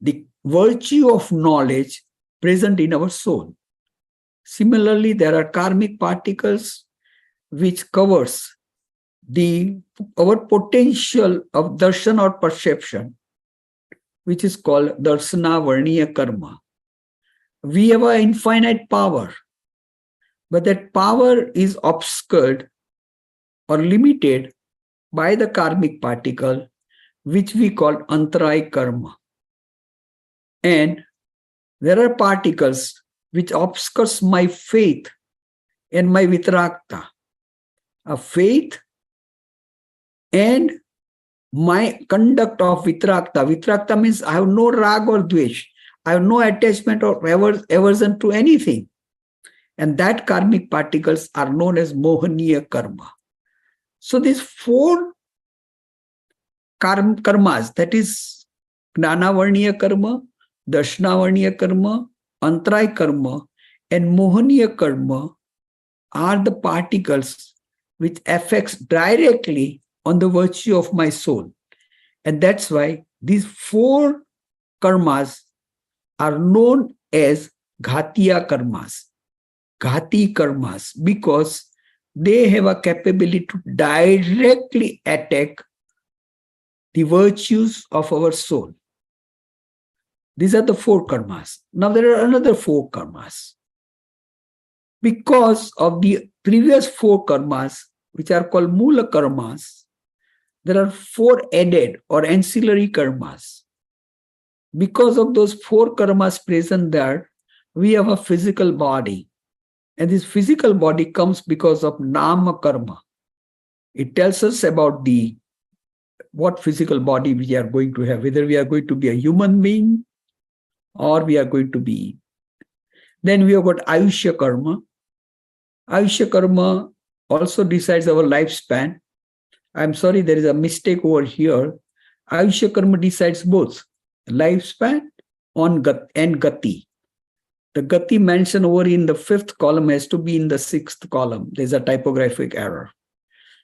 the virtue of knowledge present in our soul. Similarly, there are karmic particles which covers our potential of darshan or perception, which is called darsana varniya karma. We have an infinite power, but that power is obscured or limited by the karmic particle, which we call antaray karma. And there are particles which obscures my faith and my vitrakta. A faith and my conduct of vitrakta. Vitrakta means I have no rag or dvesh. I have no attachment or aversion to anything. And that karmic particles are known as mohaniya karma. So these 4 karmas, that is Gnana Varniya karma, Darshana Varniya karma, Antaray karma, and Mohaniya karma are the particles which affects directly on the virtue of my soul. And that's why these 4 karmas are known as Ghatiya karmas, Ghati karmas, because they have a capability to directly attack the virtues of our soul. These are the 4 karmas. Now there are another 4 karmas. Because of the previous 4 karmas, which are called mula karmas, there are 4 added or ancillary karmas. Because of those 4 karmas present there, we have a physical body. And this physical body comes because of nama karma. It tells us about what physical body we are going to have, whether we are going to be a human being or we are going to be. Then we have got Ayushya karma. Ayushya karma also decides our lifespan. I'm sorry, there is a mistake over here. Ayushya karma decides both lifespan and gati. The gati mentioned over in the 5th column has to be in the 6th column. There's a typographic error.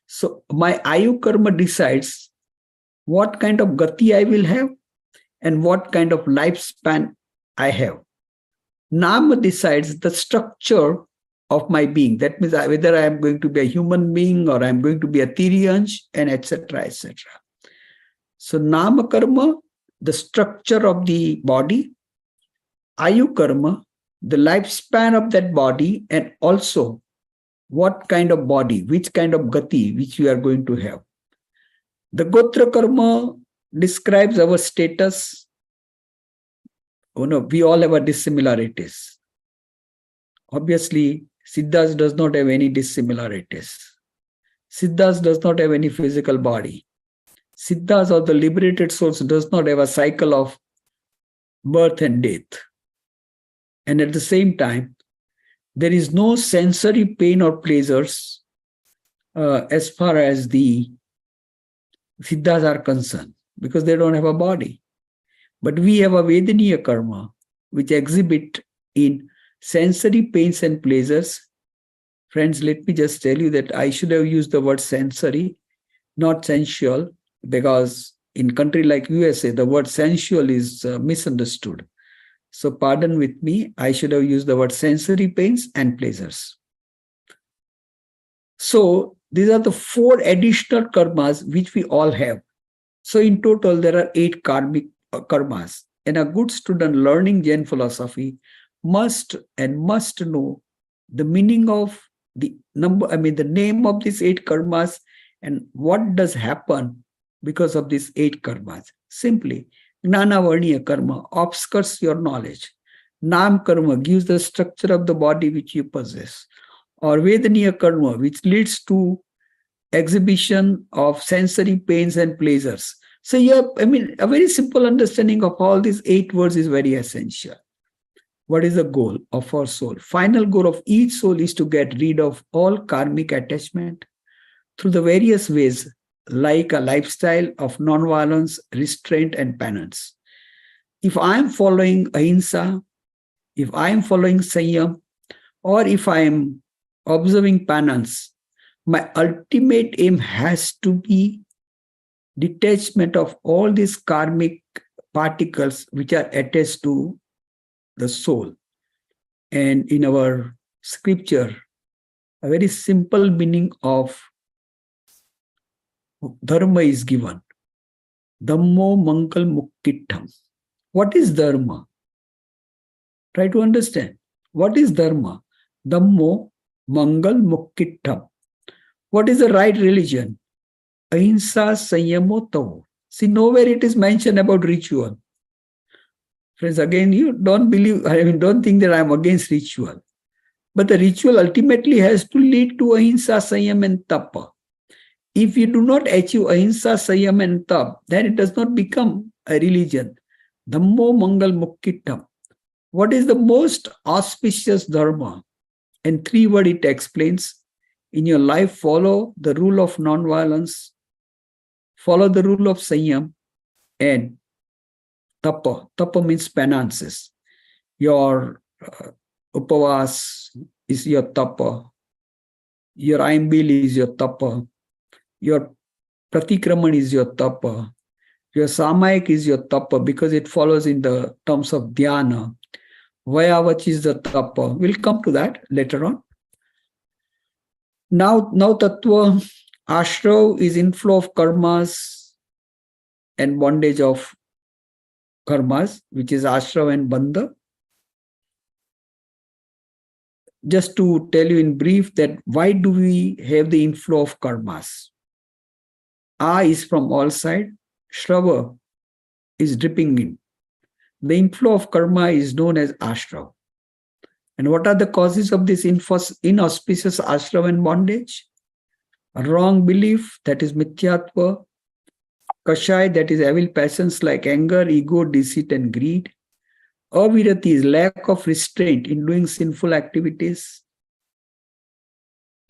So my Ayu karma decides what kind of gati I will have and what kind of lifespan I have. Nama decides the structure of my being. That means whether I am going to be a human being or I am going to be a Tiriyansh, and etc. etc. So Nama karma, the structure of the body, Ayu karma, the lifespan of that body, and also what kind of body, which kind of gati, which we are going to have. The Gotra karma describes our status. Oh no, we all have a dissimilarities. Obviously, Siddhas does not have any dissimilarities. Siddhas does not have any physical body. Siddhas or the liberated souls does not have a cycle of birth and death. And at the same time, there is no sensory pain or pleasures as far as the Siddhas are concerned, because they don't have a body. But we have a Vedaniya karma, which exhibit in sensory pains and pleasures. Friends, let me just tell you that I should have used the word sensory, not sensual, because in country like USA, the word sensual is misunderstood. So pardon with me, I should have used the word sensory pains and pleasures. So these are the 4 additional karmas which we all have. So in total, there are 8 karmic karmas. And a good student learning Jain philosophy must know the meaning of the the name of these 8 karmas and what does happen because of these 8 karmas. Simply, Gnana Varniya karma obscures your knowledge. Nam karma gives the structure of the body which you possess. Or Vedaniya karma, which leads to exhibition of sensory pains and pleasures. So a very simple understanding of all these 8 words is very essential. What is the goal of our soul? Final goal of each soul is to get rid of all karmic attachment through the various ways, like a lifestyle of non-violence, restraint, and penance. If I am following ahimsa, if I am following sanyam, or if I am observing penance, my ultimate aim has to be detachment of all these karmic particles which are attached to the soul. And in our scripture, a very simple meaning of dharma is given. Dhammo mangal mukkittam. What is dharma? Try to understand. What is dharma? Dhammo mangal mukkittam. What is the right religion? Ahimsa sanyamo tavo. See, nowhere it is mentioned about ritual. Friends, again, you don't don't think that I am against ritual. But the ritual ultimately has to lead to ahimsa, sanyam, and tapa. If you do not achieve ahimsa, sanyam, and tap, then it does not become a religion. Dhammo mangal mukkittam. What is the most auspicious dharma? In 3 words it explains. In your life, follow the rule of non-violence, follow the rule of sanyam, and tapa. Tapa means penances. Your upavas is your tapa. Your aimbil is your tapa. Your pratikraman is your tapa. Your samayik is your tapa because it follows in the terms of dhyana. Vayavach is the tapa. We'll come to that later on. Now tattva, ashrav is inflow of karmas and bondage of karmas, which is ashrav and bandha. Just to tell you in brief that why do we have the inflow of karmas? A is from all sides, shrava is dripping in. The inflow of karma is known as ashrav. And what are the causes of this inauspicious ashrav and bondage? A wrong belief, that is mithyatva. Kashai, that is evil passions like anger, ego, deceit, and greed. Avirati is lack of restraint in doing sinful activities.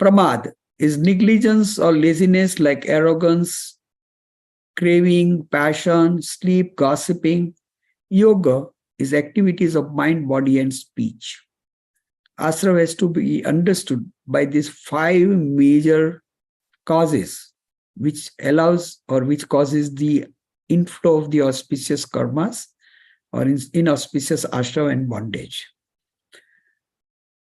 Pramad is negligence or laziness like arrogance, craving, passion, sleep, gossiping. Yoga is activities of mind, body, and speech. Ashrav has to be understood by these 5 major causes which allows or which causes the inflow of the auspicious karmas or inauspicious ashrav and bondage.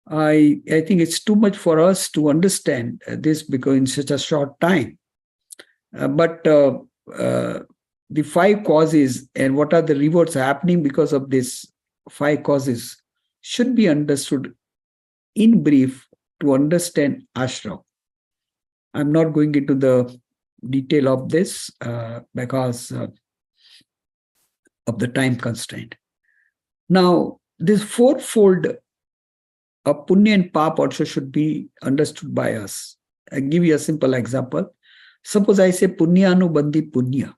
I think it's too much for us to understand this because in such a short time. But the 5 causes and what are the rewards happening because of these 5 causes should be understood in brief to understand ashrav. I'm not going into the detail of this because of the time constraint. Now, this 4-fold of punya and pap also should be understood by us. I'll give you a simple example. Suppose I say punya anubandhi punya.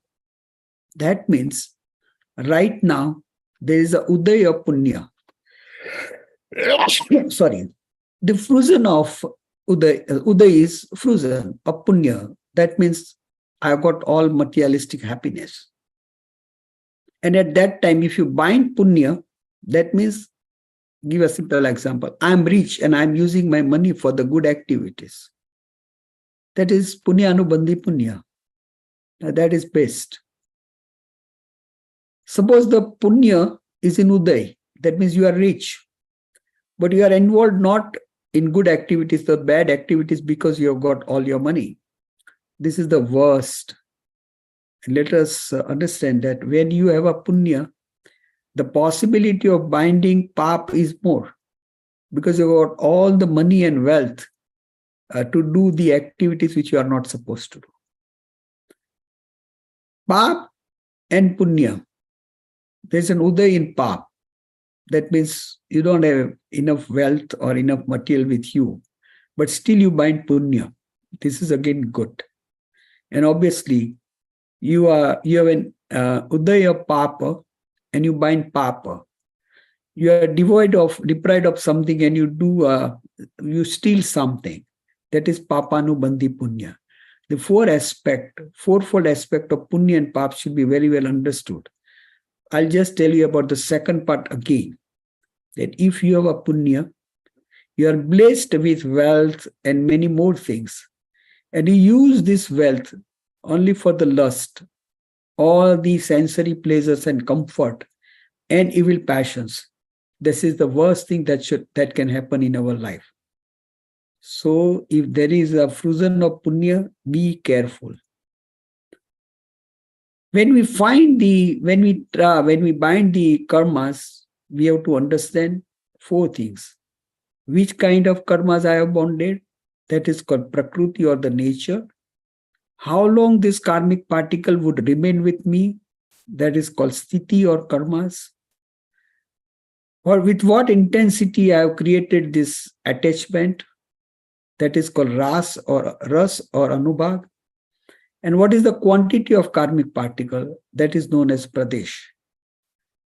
That means right now there is a uday of punya. Sorry. The fruition of uday is fruition of punya. That means I've got all materialistic happiness. And at that time, if you bind punya, that means, give a simple example. I'm rich and I'm using my money for the good activities. That is punya anubandhi punya. That is best. Suppose the punya is in Uday, that means you are rich, but you are involved not in good activities, the bad activities, because you have got all your money. This is the worst. Let us understand that when you have a punya, the possibility of binding pap is more, because you have got all the money and wealth to do the activities which you are not supposed to do. Pap and punya. There's an uday in pap. That means you don't have enough wealth or enough material with you, but still you bind punya. This is again good. And obviously, you have an uday of papa and you bind papa. You are deprived of something and you steal something. That is papanubandhi punya. The fourfold aspect of punya and pap should be very well understood. I'll just tell you about the second part again. That if you have a punya, you are blessed with wealth and many more things. And you use this wealth only for the lust, all the sensory pleasures and comfort and evil passions. This is the worst thing that can happen in our life. So if there is a fruition of punya, be careful. When we bind the karmas, we have to understand four things. Which kind of karmas I have bonded? That is called prakriti or the nature. How long this karmic particle would remain with me? That is called sthiti or karmas. Or with what intensity I have created this attachment? That is called ras or anubhag. And what is the quantity of karmic particle? That is known as pradesh.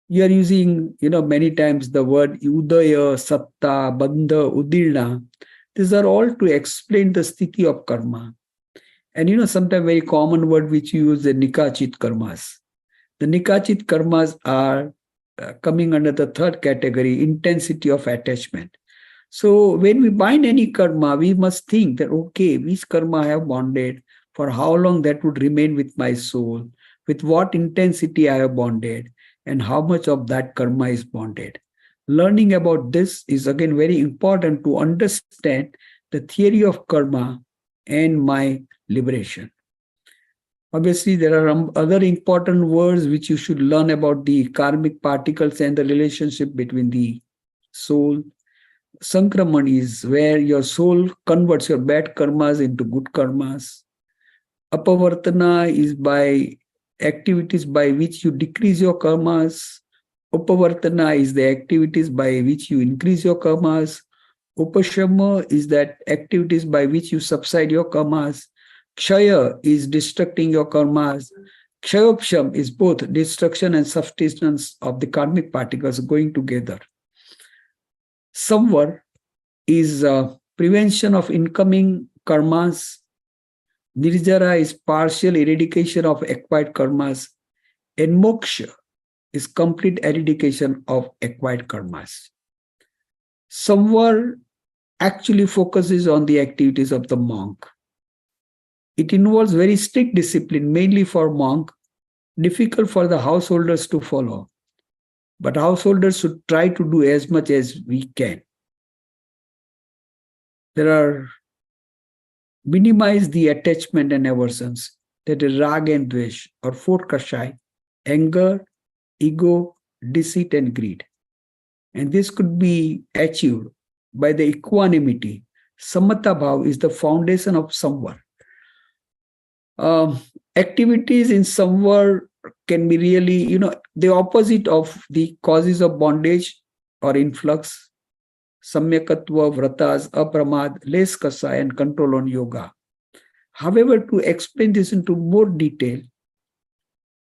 You are using, many times the word udaya, satta, bandha, udirna. These are all to explain the sthiti of karma. And sometimes very common word which you use, the nikachit karmas. The nikachit karmas are coming under the third category, intensity of attachment. So when we bind any karma, we must think that, okay, which karma I have bonded, for how long that would remain with my soul, with what intensity I have bonded, and how much of that karma is bonded. Learning about this is again very important to understand the theory of karma and my liberation. Obviously, there are other important words which you should learn about the karmic particles and the relationship between the soul. Sankraman is where your soul converts your bad karmas into good karmas. Apavartana is by activities by which you decrease your karmas. Upavartana is the activities by which you increase your karmas. Upashama is that activities by which you subside your karmas. Kshaya is destructing your karmas. Kshayopsham is both destruction and subsistence of the karmic particles going together. Samvar is prevention of incoming karmas. Nijera is partial eradication of acquired karmas. And moksha is complete eradication of acquired karmas. Samvar actually focuses on the activities of the monk. It involves very strict discipline, mainly for monk, difficult for the householders to follow. But householders should try to do as much as we can. Minimize the attachment and aversions, that is rag and dvesh, or four kashai, anger, ego, deceit, and greed. And this could be achieved by the equanimity. Samatha bhav is the foundation of samvar. Activities in samvar can be really, the opposite of the causes of bondage or influx. Samyakatva, vratas, apramad, less kasa, and control on yoga. However, to explain this into more detail,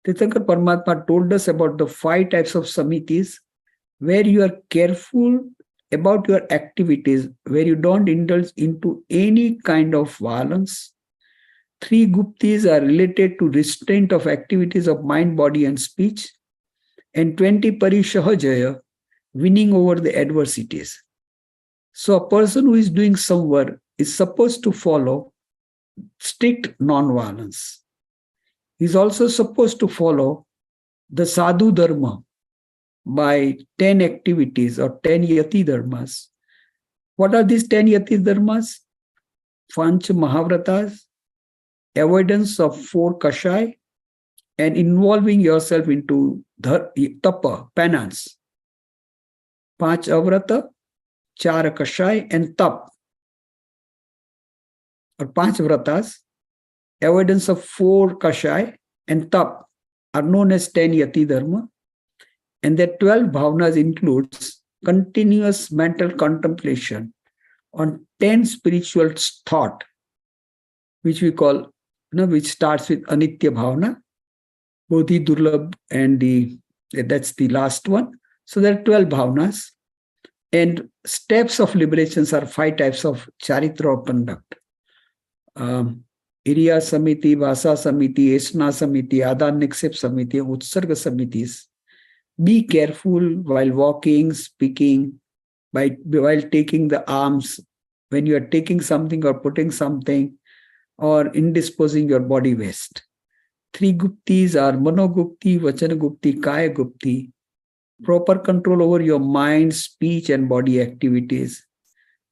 Tirthankar Paramatma told us about the 5 types of samitis where you are careful about your activities, where you don't indulge into any kind of violence. 3 guptis are related to restraint of activities of mind, body, and speech. And 20 parishahajaya, winning over the adversities. So a person who is doing samvar is supposed to follow strict non-violence. He's also supposed to follow the sadhu dharma by 10 activities or 10 yati dharmas. What are these 10 yati dharmas? Panch Mahavratas, avoidance of 4 kashai, and involving yourself into tapa, penance. Panch avrata, 4 kashai, and tap, or Panch vratas, avoidance of 4 kashai, and tap are known as 10 yati dharma. And the 12 bhavanas includes continuous mental contemplation on 10 spiritual thought, which we call, which starts with Anitya Bhavana, Bodhi Durlabh, and that's the last one. So there are 12 bhavanas. And steps of liberations are 5 types of charitra or conduct. Iriya Samiti, Vasa Samiti, Esna Samiti, Adan Nikshep Samiti, Utsarga Samitis. Be careful while walking, speaking, while taking the arms, when you are taking something or putting something, or indisposing your body waste. 3 guptis are Manogupti, Vachanagupti, Kaya Gupti. Proper control over your mind, speech, and body activities.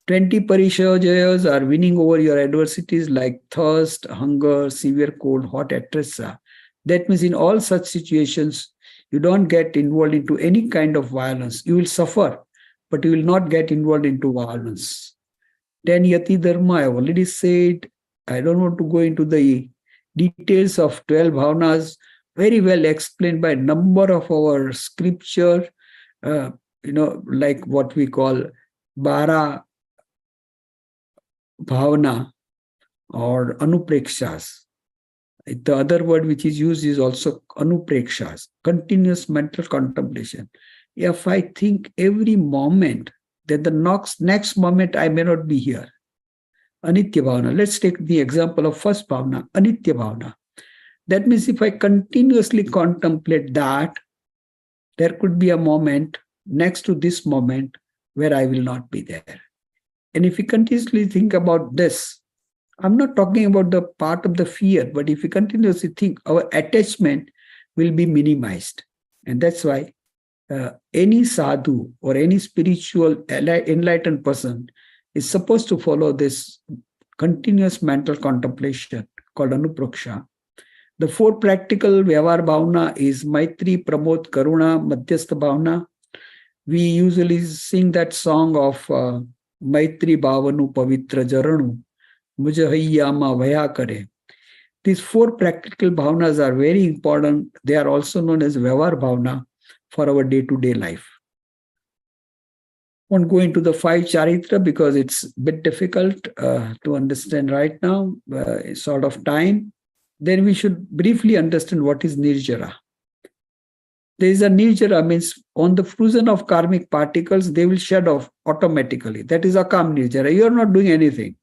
20 Parishajayas are winning over your adversities like thirst, hunger, severe cold, hot, etc. That means in all such situations, you don't get involved into any kind of violence. You will suffer, but you will not get involved into violence. 10 Yati Dharma, I have already said. I don't want to go into the details of 12 bhavanas, very well explained by a number of our scripture, like what we call Bara Bhavana or Anuprekshas. The other word which is used is also Anuprekshas, continuous mental contemplation. If I think every moment that the next moment I may not be here, Anitya Bhavana. Let's take the example of first Bhavana, Anitya Bhavana. That means if I continuously contemplate that, there could be a moment next to this moment where I will not be there. And if we continuously think about this, I'm not talking about the part of the fear, but if we continuously think, our attachment will be minimized. And that's why any sadhu or any spiritual enlightened person is supposed to follow this continuous mental contemplation called Anupraksha. The 4 practical Vyavahar Bhavana is Maitri, Pramod, Karuna, Madhyastha Bhavana. We usually sing that song of Maitri Bhavanu Pavitra Jaranu, Mujahiyama Vaya Kare. These 4 practical bhavanas are very important. They are also known as Vyavahar Bhavana for our day-to-day life. Won't go into the 5 charitra because it's a bit difficult to understand right now, sort of time. Then we should briefly understand what is Nijera. There is a Nijera, means on the fusion of karmic particles, they will shed off automatically. That is Akam Nijera. You are not doing anything.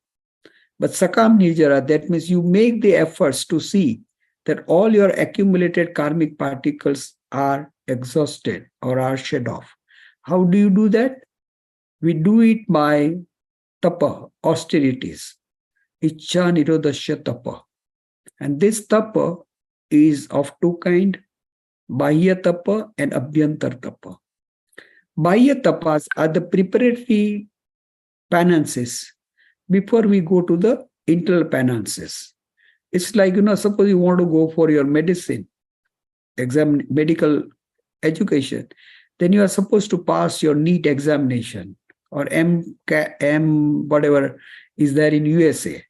But Sakam Nijera, that means you make the efforts to see that all your accumulated karmic particles are exhausted or are shed off. How do you do that? We do it by tapa, austerities. Ichcha nirodhasya tapa. And this tapa is of 2 kinds, Bahya tapa and Abhyantar tapa. Bahya tapas are the preparatory penances before we go to the internal penances. It's like, suppose you want to go for your medicine, medical education, then you are supposed to pass your NEET examination or M whatever is there in USA.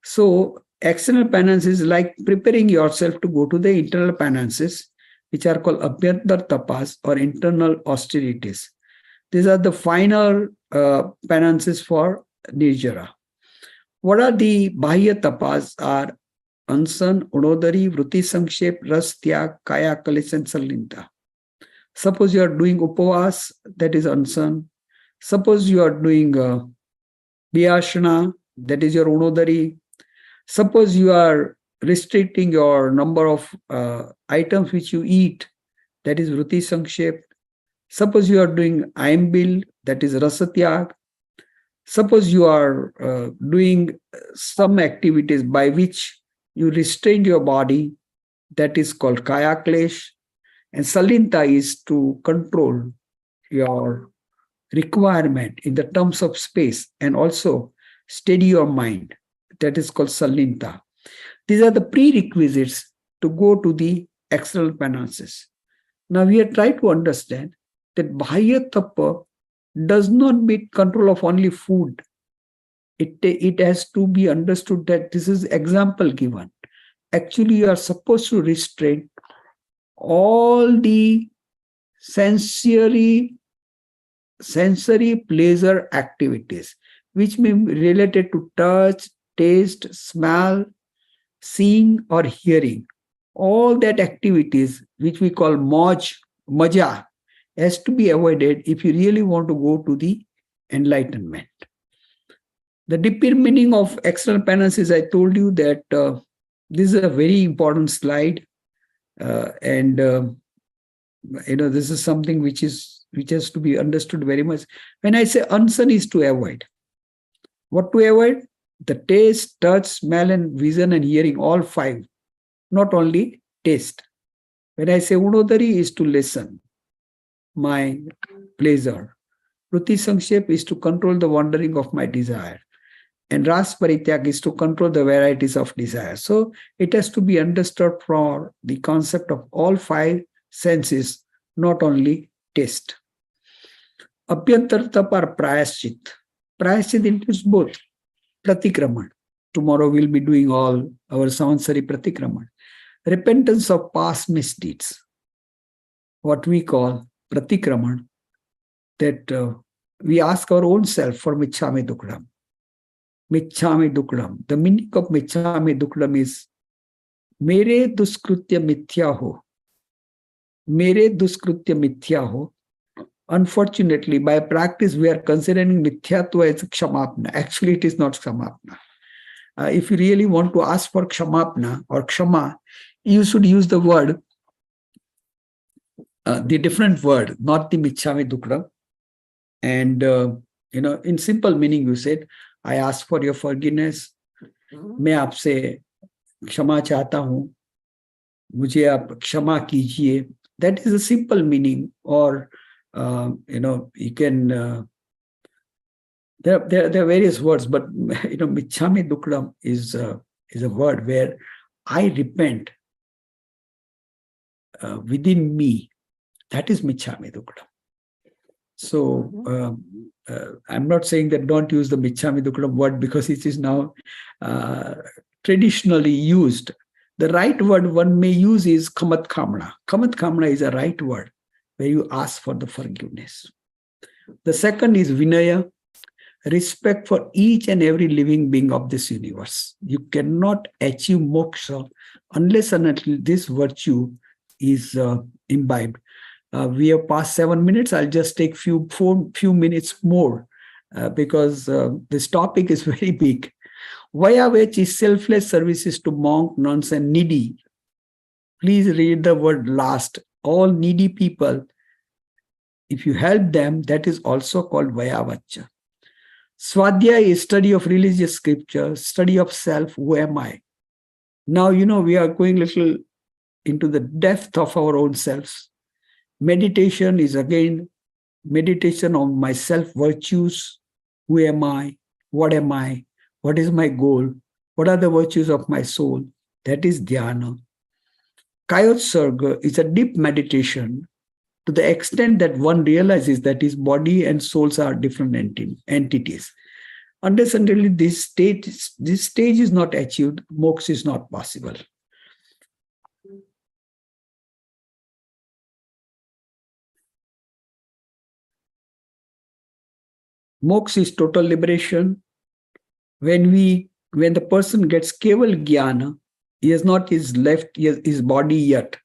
So external penance is like preparing yourself to go to the internal penances, which are called Abhyantar tapas or internal austerities. These are the final penances for Nijera. What are the Bahya tapas? Are Ansan, Unodari, Vritti Sankshep, Ras, Tyag, Kaya, Kalesh, and Salinta. Suppose you are doing Upavas, that is Ansan. Suppose you are doing Vyashana, that is your Unodari. Suppose you are restricting your number of items which you eat, that is Vritti Sankshep. Suppose you are doing Aimbil, that is Rasatyag. Suppose you are doing some activities by which you restrain your body, that is called Kaya Klesh. And Salinta is to control your requirement in the terms of space and also steady your mind. That is called Salinta. These are the prerequisites to go to the external penances. Now we are trying to understand that Bahya Tapa does not mean control of only food. It has to be understood that this is example given. Actually, you are supposed to restrain all the sensory pleasure activities, which may be related to touch, taste, smell, seeing, or hearing. All that activities, which we call maja, has to be avoided if you really want to go to the enlightenment. The deeper meaning of external penance is, I told you that this is a very important slide, and this is something which has to be understood very much. When I say unsan is to avoid, what to avoid? The taste, touch, smell, and vision and hearing, all five, not only taste. When I say unodari is to listen, my pleasure. Ruti Sankshep is to control the wandering of my desire. And Ras Parityak is to control the varieties of desire. So it has to be understood for the concept of all five senses, not only taste. Abhyantar tap or prayaschit. Prayaschit includes both. Pratikraman. Tomorrow we'll be doing all our Savansari Pratikraman. Repentance of past misdeeds. What we call Pratikraman. That we ask our own self for Michhami Duklam. Michhami Duklam. The meaning of Michhami Duklam is Mere Duskritya Mithya Ho. Mere Duskritya Mithya Ho. Unfortunately, by practice, we are considering Mithyatva as Kshamapna. Actually, it is not Kshamapna. If you really want to ask for Kshamapna or Kshama, you should use the word, the different word, not the Michhami Duklam. And, in simple meaning, you said, I ask for your forgiveness. मैं आपसे क्षमा चाहता हूँ. मुझे आप क्षमा कीजिए. That is a simple meaning. Or, you can, there are various words, but, Michhami Duklam is a word where I repent within me. That is Michhami Duklam. So, I'm not saying that don't use the Michhami Duklam word because it is now traditionally used. The right word one may use is Kamat Kamna. Kamat Kamna is a right word where you ask for the forgiveness. The second is Vinaya, respect for each and every living being of this universe. You cannot achieve moksha unless and until this virtue is imbibed. We have passed 7 minutes. I'll just take few minutes more because this topic is very big. Vayavech is selfless services to monk, nuns, and needy. Please read the word last. All needy people, if you help them, that is also called Vayavacha. Swadhyaya is study of religious scripture, study of self, who am I? Now, we are going little into the depth of our own selves. Meditation is again meditation on my self-virtues. Who am I? What am I? What is my goal? What are the virtues of my soul? That is dhyana. Kayotsarga is a deep meditation to the extent that one realizes that his body and souls are different entities. Unless until this stage is not achieved, moksha is not possible. Moksha is total liberation. When the person gets keval jnana, he has not his body yet.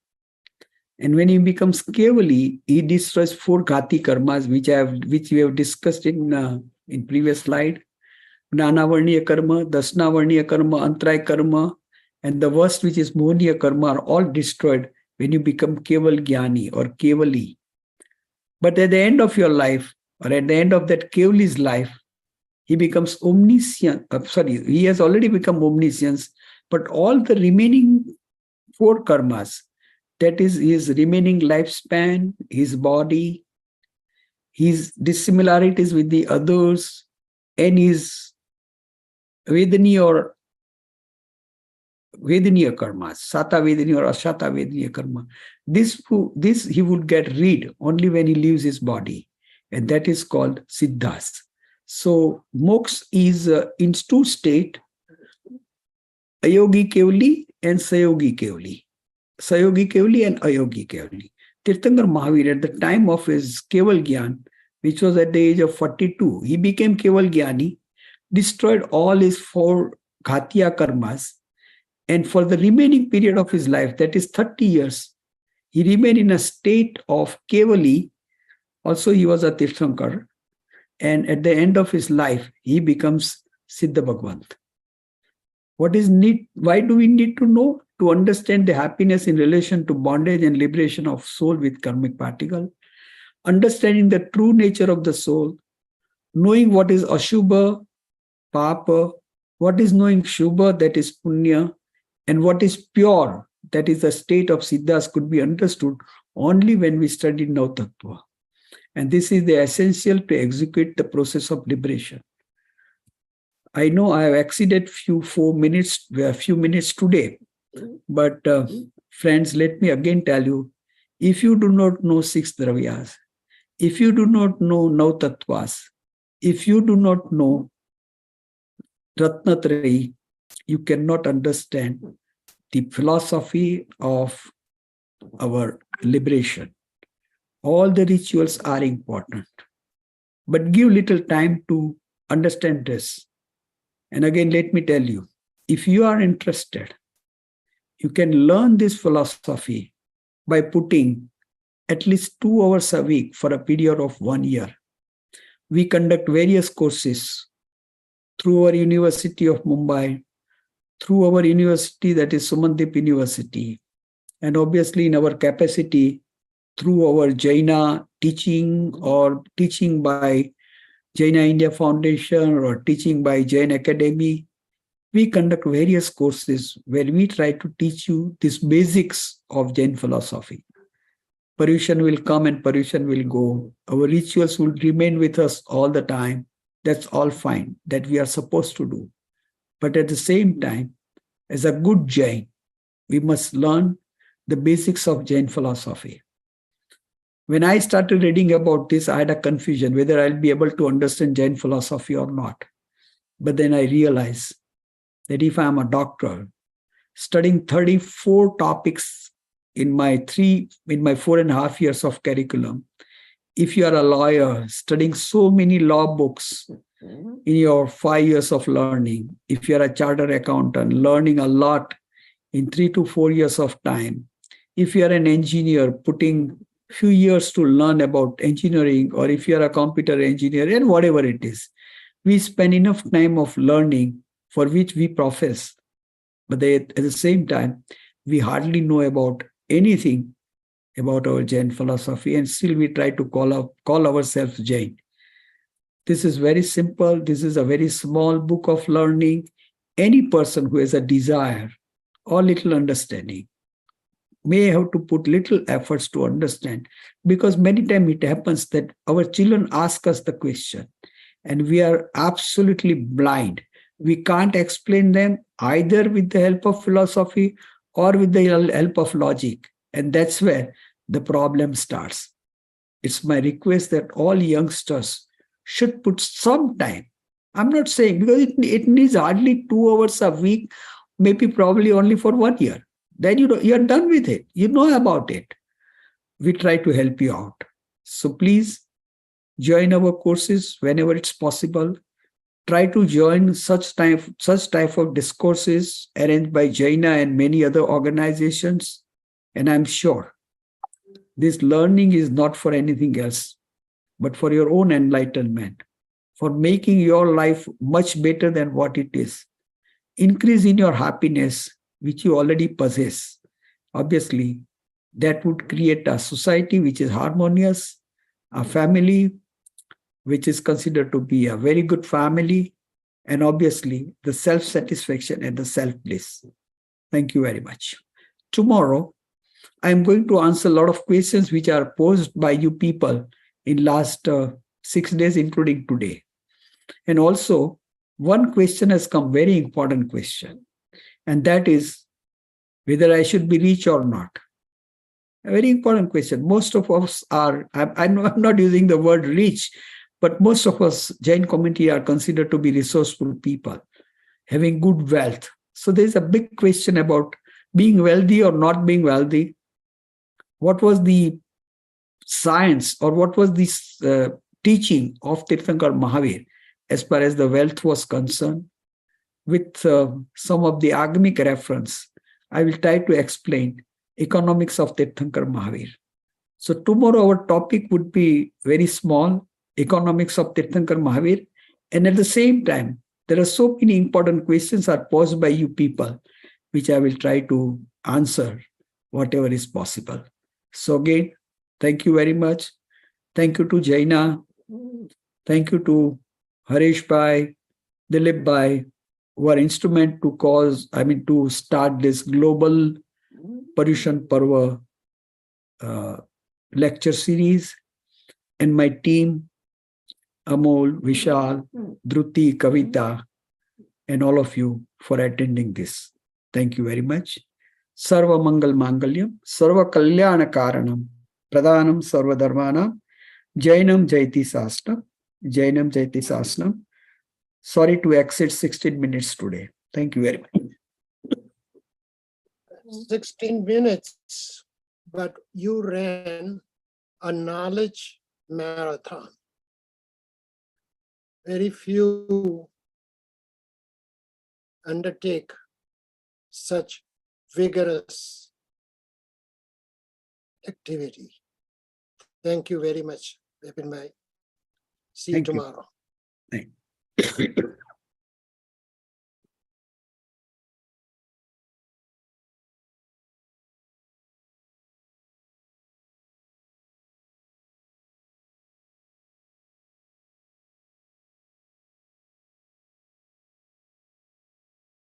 And when he becomes kevali, he destroys 4 ghati karmas, which we have discussed in previous slide. Nanavarniya karma, Dasnavarniya karma, Antray karma, and the worst, which is Mohniya karma, are all destroyed when you become keval jnani or kevali. But at the end of your life, or at the end of that kevali's life, he becomes omniscient. He has already become omniscience, but all the remaining 4 karmas. That is his remaining lifespan, his body, his dissimilarities with the others, and his Vedani or Vedaniya karmas, Sata Vedaniya or Ashata Vedaniya karma. This he would get rid only when he leaves his body, and that is called Siddhas. So moksha is in 2 states, Ayogi Kevali and Sayogi Kevali. Sayogi Kevali and Ayogi Kevali. Tirthankar Mahavir, at the time of his Keval Gyan, which was at the age of 42, he became Keval Gyani, destroyed all his 4 Ghatiya karmas, and for the remaining period of his life, that is 30 years, he remained in a state of Kevali. Also, he was a Tirthankar. And at the end of his life, he becomes Siddha Bhagwant. What is need? Why do we need to know? To understand the happiness in relation to bondage and liberation of soul with karmic particle, understanding the true nature of the soul, knowing what is Ashubha, Papa, what is knowing Shubha, that is Punya, and what is pure, that is the state of Siddhas, could be understood only when we study Nau Tattva. And this is the essential to execute the process of liberation. I know I have exceeded few minutes today, but friends, let me again tell you, if you do not know 6 dravyas, if you do not know Nau Tattvas, if you do not know Ratnatrayi, you cannot understand the philosophy of our liberation. All the rituals are important, but give little time to understand this. And again, let me tell you, if you are interested, you can learn this philosophy by putting at least 2 hours a week for a period of 1 year. We conduct various courses through our University of Mumbai, through our university, that is Sumandip University, and obviously in our capacity through our Jaina teaching or teaching by Jaina India Foundation or teaching by Jain Academy. We conduct various courses where we try to teach you these basics of Jain philosophy. Paryushan will come and Paryushan will go. Our rituals will remain with us all the time. That's all fine, that we are supposed to do. But at the same time, as a good Jain, we must learn the basics of Jain philosophy. When I started reading about this, I had a confusion whether I'll be able to understand Jain philosophy or not. But then I realized that if I'm a doctor, studying 34 topics in my 4.5 years of curriculum, if you are a lawyer, studying so many law books in your 5 years of learning, if you are a chartered accountant, learning a lot in 3 to 4 years of time, if you are an engineer, putting few years to learn about engineering, or if you are a computer engineer and whatever it is, we spend enough time of learning for which we profess. But at the same time, we hardly know about anything about our Jain philosophy, and still we try to call ourselves Jain. This is very simple. This is a very small book of learning. Any person who has a desire or little understanding may have to put little efforts to understand, because many times it happens that our children ask us the question and we are absolutely blind. We can't explain them either with the help of philosophy or with the help of logic. And that's where the problem starts. It's my request that all youngsters should put some time. I'm not saying, because it needs hardly 2 hours a week, maybe probably only for 1 year. Then you're done with it. You know about it. We try to help you out. So please join our courses whenever it's possible. Try to join such type of discourses arranged by Jaina and many other organizations. And I'm sure this learning is not for anything else, but for your own enlightenment, for making your life much better than what it is. Increase in your happiness, which you already possess. Obviously, that would create a society which is harmonious, a family which is considered to be a very good family, and obviously the self-satisfaction and the self-bliss. Thank you very much. tomorrow, I'm going to answer a lot of questions which are posed by you people in last 6 days, including today. And also, one question has come, very important question, and that is whether I should be rich or not. A very important question. Most of us are, I'm not using the word rich, but most of us, Jain community, are considered to be resourceful people, having good wealth. So there's a big question about being wealthy or not being wealthy. What was the science or what was the teaching of Tirthankar Mahavir as far as the wealth was concerned? With some of the agamic reference, I will try to explain economics of Tirthankar Mahavir. So tomorrow our topic would be very small, economics of Tirthankar Mahavir. And at the same time, there are so many important questions are posed by you people, which I will try to answer whatever is possible. So again, thank you very much. Thank you to Jaina. Thank you to Harish Bhai, Dilip Bhai, who are instrument to start this global Paryushan Parva lecture series, and my team, Amol, Vishal, Dhruti, Kavita, and all of you for attending this. Thank you very much. Sarva Mangal Mangalyam, Sarva Kalyana Karanam, Pradhanam Sarva Dharmanam, Jainam Jaiti Sasnam, Jainam Jaiti Sasnam. Sorry to exceed 16 minutes today. Thank you very much. 16 minutes, but you ran a knowledge marathon. Very few undertake such vigorous activity. Thank you very much, Bipin bhai. See you tomorrow. Thank you.